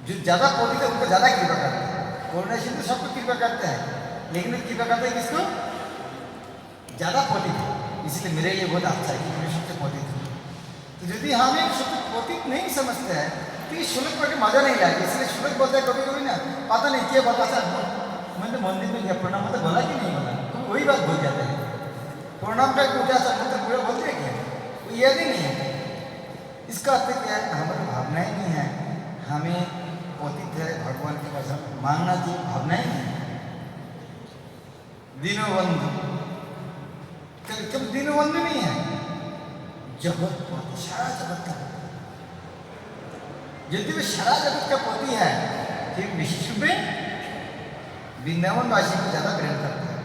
जो ज्यादा पवित्र है उनको ज्यादा कृपा करते हैं। करुणा सिंधु सबको कृपा करते हैं, लेकिन कृपा करते हैं किसको? ज्यादा पवित्र, इसलिए मेरे लिए बहुत अच्छा है कि मैं सबसे पवित्र हूँ। तो यदि हम एक सबसे पवित्र नहीं समझते हैं तो ये श्लोक पढ़ के मजा नहीं आएगा। इसलिए श्लोक बोलते हैं कभी कभी ना, पता नहीं क्या बता, मैंने मंदिर में गया प्रणाम मतलब बोला कि नहीं बोला, तो वही बात भूल जाते हैं। प्रणाम का पूजा सब पूरा बोलते हैं क्या? वो याद ही नहीं है। इसका अर्थ क्या है? हमारी भावनाएं नहीं है, हमें पतित है भगवान के पास मांगना चाहिए, भावना ही नहीं। दीनबंधु केवल दीनबंधु नहीं है, जगत पति, सारा जगत का यदि वे सारा जगत का पति है, फिर विशेष रूप में वृंदावन वासी को ज्यादा प्रेम करते हैं।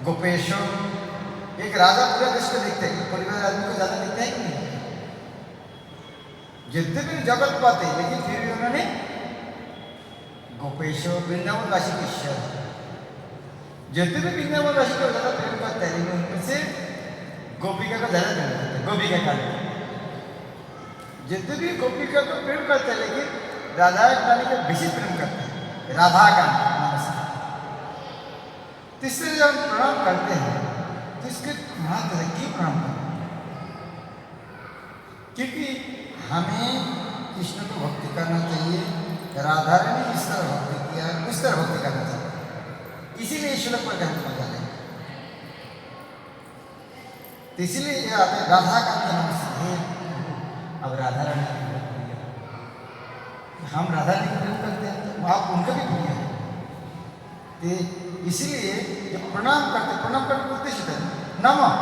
गोपेश, एक राजा पूरा देश को देखते हैं, परिवार आदमी को ज्यादा देखते हैं कि नहीं? यद्यपि जगत पति, लेकिन फिर भी उन्होंने गोपेश, वृंदावन वासी के ईश्वर, यद्यपि वृंदावन वासी को ज्यादा प्रेम करते हैं, लेकिन उनमें से गोपिका को ज्यादा प्रेम करते हैं। गोपिका का यद्यपि गोपिका को प्रेम करते हैं, लेकिन राधा रानी को विशेष प्रेम करते हैं। राधा का नमस्कार। तीसरे जब हम प्रणाम करते हैं तो इसके महत्व है, क्यों प्रणाम करते हैं? क्योंकि हमें कृष्ण को भक्ति करना चाहिए, राधा रानी जिस तरह भक्ति किया है उस तरह भक्ति करना चाहिए। इसीलिए श्लोक पर कहने मजा है। तो इसीलिए ये आते हैं राधा का नमस्कार। अब राधा रानी हम राधा रानी को प्रेम करते हैं, तो आप उनका भी प्रिय है। तो इसीलिए जब प्रणाम करते, प्रणाम करने का उद्देश्य है नमः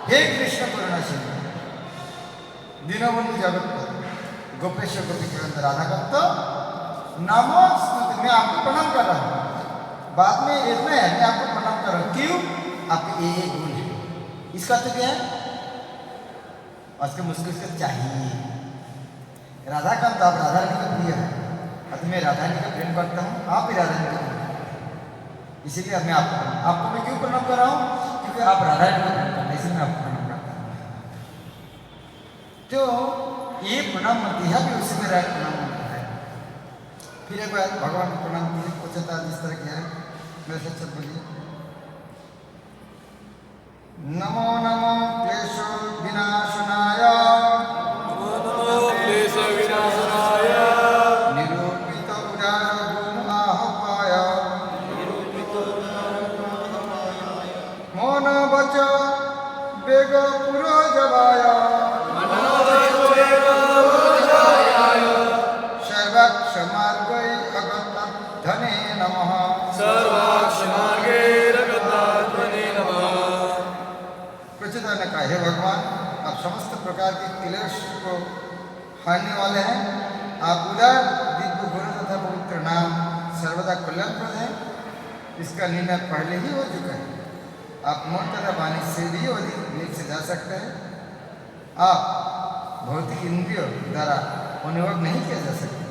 हे कृष्ण करुणाशील दीनबंधु जगतपति गोपेश गोपिका राधा का, तो नमो मैं आपको प्रणाम कर रहा हूँ। बाद में इतना है, मैं आपको प्रणाम कर रहा हूँ। क्यों? आपके ये गुण है। इसका तो क्या है? उसके मुझको इसका चाहिए। राधा का तो आप राधा रानी का प्रिय है, अब मैं राधा रानी का प्रेम करता हूँ, आप भी राधा रानी का प्रेम, इसीलिए मैं आपको मैं क्यों प्रणाम कर रहा हूँ? क्योंकि आप राधा रानी का प्रेम करते हैं, इसलिए मैं आपको प्रणाम करता हूँ। तो ये प्रणाम मंत्र यह भी उसी तरह प्रणाम मंत्र है। फिर एक बार भगवान को प्रणाम कीजिए, उच्चता जिस तरह किया है मेरे से चल बोलिए। नमो नमो क्लेश विनाशनाय, क्लेश विनाशनाय, निरूपित उदार गुण आह्वाय, मन वच वेग पुरोजवाय, सर्वाक्ष मार्गै अगत धने नमः। सर्वाक्ष मार्गे रगतात्मने नमः। प्रचेता ने कहा, हे भगवान, आप समस्त प्रकार के क्लेश को हारने वाले हैं। आप उदार दिव्य गुण तथा पवित्र नाम सर्वदा कल्याणप्रद हैं। इसका निर्णय पहले ही हो चुका है। आप मन तथा वाणी से भी अधिक वेग से जा सकते हैं। आप भौतिक इंद्रियों द्वारा अनुभव नहीं किया जा सकते,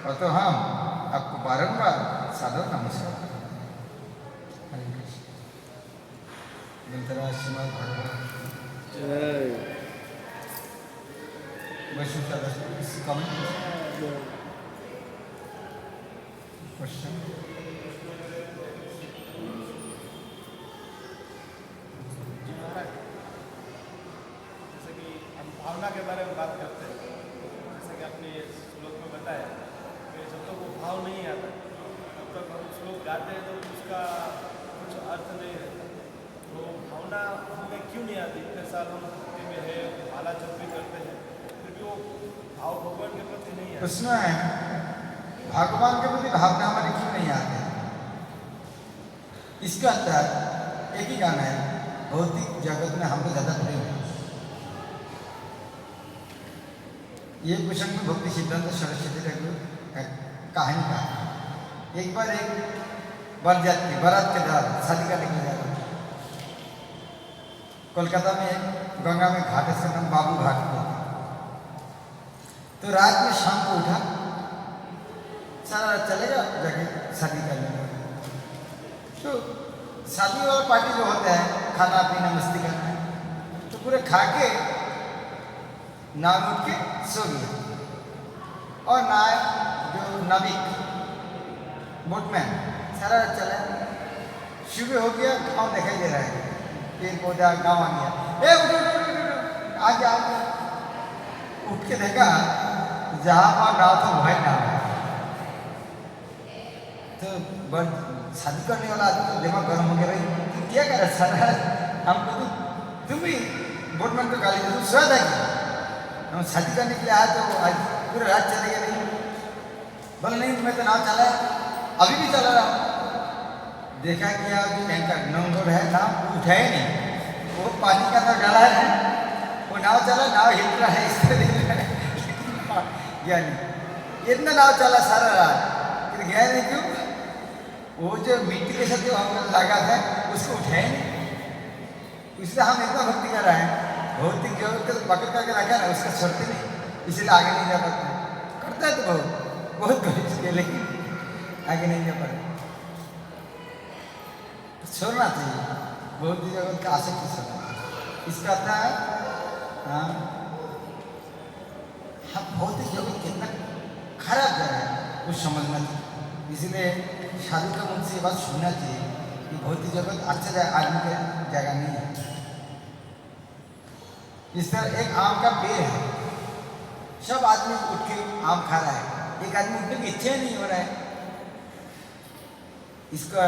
और तो हम आपको बारंबार सादर नमस्कार करते हैं। हरे कृष्ण। ग्रंथराज श्रीमद् भागवत जय। वैष्णव दास कमेंट क्वेश्चन। जैसे कि हम भावना के बारे में बात करते हैं, जैसे कि आपने श्लोक में बताया कि जब तक वो भाव नहीं आता तब तक हम श्लोक गाते हैं तो उसका कुछ अर्थ नहीं रहता। तो भावना हमें क्यों नहीं आती? इतने साल हम भक्ति में है, माला जप भी करते हैं, फिर भी वो भाव भगवान के प्रति नहीं है। प्रश्न है, भगवान के प्रति भावना हमारी क्यों नहीं आती? इसका अंतर एक ही गाना है, भौतिक जगत में हमको ज्यादा प्रेम है। ये क्वेश्चन में भक्ति सिद्धांत सरस्वती ठाकुर कहानी का है। एक बार एक बरजात्री बारात के दार शादी करने के लिए जा रहा था। कोलकाता में एक गंगा में घाट है, इसका नाम बाबू घाट है। तो रात में शाम को उठा, सारा रात चलेगा जाके शादी करने। तो शादी वाला पार्टी जो होता है, खाना पीना मस्ती करना, तो पूरे खा के नाम उठ के सो गया। और ना जो नाविक बोटमैन सारा रात चला, सुबह हो गया, गाँव दिखाई दे रहा है, पेड़ पौधा, गाँव आ गया। ए उठो उठो उठो उठो, आ गया आ गया। उठ के देखा जहाँ पर गाँव था वही गाँव है। तो बड़ शादी करने वाला आदमी तो दिमाग गर्म हो गया, भाई तू क्या कर रहा है सारा रात? हमको तो तुम भी बोटमैन को गाली दे, तू सो था क्या? हम शादी करने के लिए आए तो आज पूरा रात चले गए नहीं। बोला नहीं मैं तो नाव चला अभी भी चला रहा हूँ। देखा कि यार जो टैंकर नंगोर है नाव उठाए नहीं, वो पानी का अंदर डाला है, वो नाव चला, नाव हिल रहा है इस तरह गया नहीं। इतना नाव चला सारा रात फिर गया नहीं। क्यों? वो जो मिट्टी के साथ जो हम लगा था उसको उठाए नहीं। इसलिए हम इतना भक्ति कर रहे हैं, भौतिक जो पकड़ करके रखा ना उसका छोड़ते नहीं, इसलिए आगे नहीं जा पाते। करता है तो बहुत कोशिश किया लेकिन आगे नहीं जा पाते। छोड़ना चाहिए भौतिक जगत का आसक्ति छोड़ना। इसका अर्थ है हाँ भौतिक जगत कितना खराब जगह है वो समझना चाहिए। इसलिए साधु का मुझसे ये बात सुनना चाहिए कि भौतिक जगत अच्छा आदमी का जगह नहीं है। इस तरह एक आम का पेड़ है, सब आदमी उठ के आम खा रहा है, एक आदमी उठने की इच्छा नहीं हो रहा है। इसका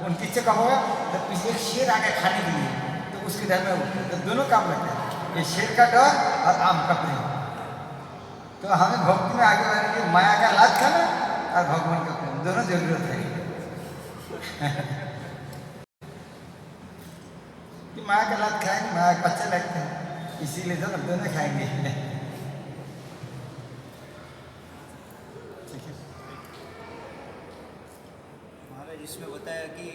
उनकी इच्छा कब होगा तो पीछे एक शेर आ गया खाने के लिए तो उसके डर में उठते तो दोनों काम लगता है, ये शेर का डर और आम का प्रेम। तो हमें भक्ति में आगे बढ़ने के माया का लाज खाना और भगवान का प्रेम दोनों जरूरत है। कि माया का लाज खाएंगे, माया का अच्छा लगता है, इसीलिए तो दोनों खाएंगे। महाराज इसमें बताया कि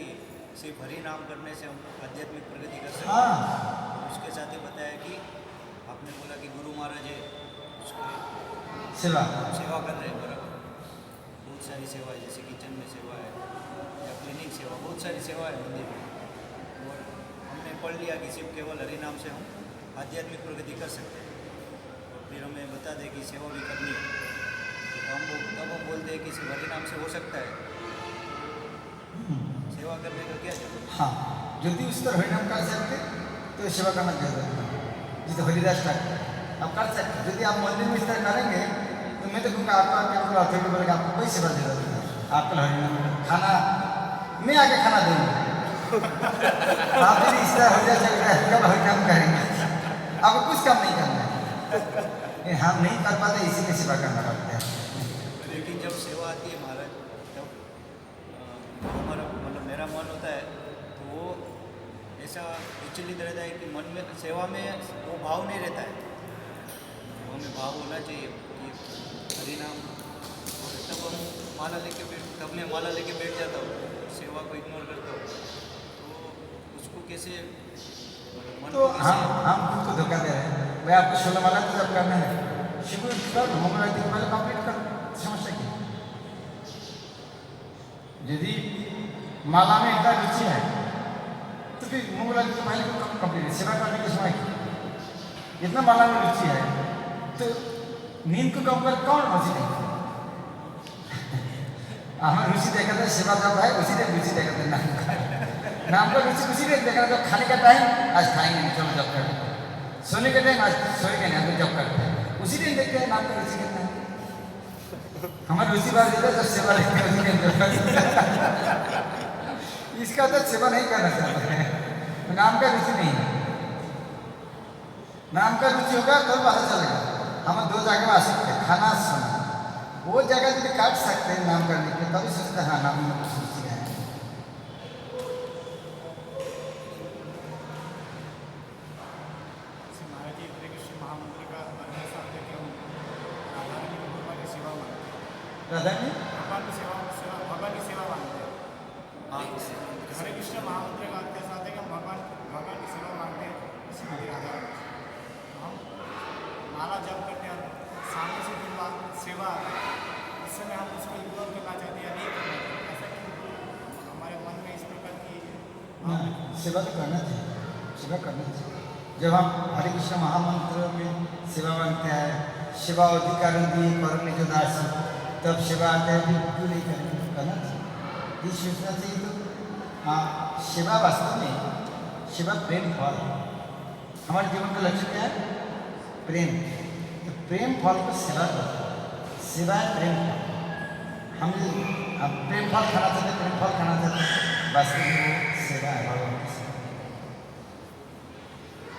सिर्फ हरि नाम करने से हम आध्यात्मिक प्रगति कर सकते हैं। हाँ उसके साथ ही बताया कि आपने बोला कि गुरु महाराज है उसके सेवा सेवा कर रहे हैं बराबर, बहुत सारी सेवा है, जैसे किचन में सेवा है या क्लिनिक सेवा, बहुत सारी सेवा है मंदिर में। और हमने पढ़ लिया कि सिर्फ केवल हरि नाम से हम आध्यात्मिक प्रगति कर सकते हैं। और फिर हमें बता दें कि सेवा भी करनी है, तो हम तब हम बोलते हैं कि सिर्फ हरि नाम से हो सकता है, सेवा करने का क्या जरूरत? हाँ यदि उस तरह हरिनाम कर सकते तो सेवा करना जरूरत है। जिसे हरिदास ठाकुर आप कर सकते, यदि आप मंदिर में इस तरह करेंगे तो मैं तो कहूँगा आपको अथॉरिटी बोलेगा आपको कोई सेवा जरूरत नहीं, आपको हरिनाम खाना मैं आके खाना दूँगा। आप यदि इस तरह हरिदास ठाकुर कब हरिनाम करेंगे, आपको कुछ काम नहीं करना है। हम नहीं कर पाते इसीलिए सेवा करना पड़ता है। लेकिन जब सेवा आती है महाराज तब हमारा मतलब मेरा मन होता है तो वो ऐसा विचलित रहता है कि मन में सेवा में वो भाव नहीं रहता है। तो हमें भाव होना चाहिए कि हरि नाम, तब हम माला लेके बैठ जाता हूँ, सेवा को इग्नोर करता हूँ, तो उसको कैसे मन तो को हम कैसे खुद को धोखा दे रहे हैं। भाई आपको 16 माला तो जब करना है शिविर कर होमवर्क दिन पहले कंप्लीट कर, समस्या की। यदि माला में इतना रुचि है तो फिर मंगल दिन पहले कंप्लीट सेवा करने के समय इतना माला में रुचि है तो नींद को कम कर कौन रुचि नहीं। हमें रुचि देखा था सेवा जब है उसी दिन रुचि देखा था नाम का रुचि उसी दिन देखा था। खाने का टाइम आज खाएंगे नहीं, चलो जब कर, सोने का टाइम आज सोएंगे नहीं, हम जब करते हैं उसी दिन देखते हैं नाम का रुचि कितना है। हमारी रुचि बात देता है जब सेवा लेते हैं उसी दिन। इसका तो सेवा नहीं करना चाहते हैं, तो नाम का रुचि नहीं है। नाम का रुचि होगा तो पता चलेगा। हम दो जगह में आ सकते हैं, खाना सोना, वो जगह यदि काट सकते हैं नाम करने के तभी सोचते हैं हाँ नाम में कुछ रुचि है। महाराज जी हरे कृष्ण महामंत्र का ऐसा है कि हम राधा रानी और भगवान की सेवा मानते हैं, राधा जी भगवान की सेवा भगवान की सेवा मानते हैं। हाँ हरे कृष्ण महामंत्र का अर्थ ऐसा है कि हम भगवान की सेवा मानते हैं, श्रीमती राधा रानी। हम माला जप करते हैं, सामने से फिर सेवा आती है, इस समय हम उसको इग्नोर करना चाहते हैं या नहीं करना चाहते, ऐसा क्यों? हमारे मन में इस प्रकार की ना सेवा तो करना चाहिए, सेवा करना चाहिए। जब हम हरे कृष्ण महामंत्र में सेवा मांगते हैं, सेवा अधिकार दिए करो निज दास, तब सेवा आता है फिर क्यों नहीं करेंगे, करना चाहिए। ये सोचना चाहिए। तो हाँ सेवा वास्तव में सेवा प्रेम फल, हमारे जीवन का लक्ष्य क्या है? प्रेम। तो प्रेम फल को सेवा करो, सेवा है प्रेम फल। हम प्रेम फल खाना चाहते हैं, प्रेम फल खाना चाहते हैं, वास्तव में वो सेवा है भगवान की सेवा।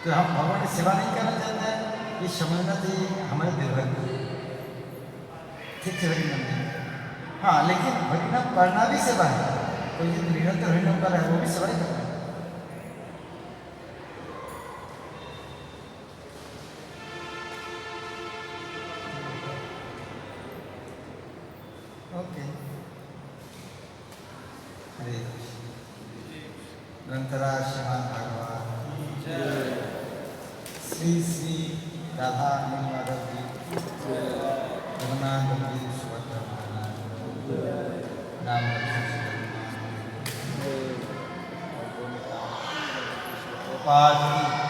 तो हम भगवान की सेवा नहीं करना चाहते हैं, ये समझना चाहिए हमारे दुर्भाग्य। ठीक से हरी मंदिर हाँ, लेकिन हरिनाम पढ़ना भी सेवा है। कोई यदि निरंतर हरिनाम कर रहा है वो भी सेवा ही कर रहा है। ओके, हरे ग्रंथराज श्रीमान भागवत श्री श्री राधा माधव जी जगन्नाथ बलवीर सुभद्रा महाराज राम लक्ष्मण गोपाल जी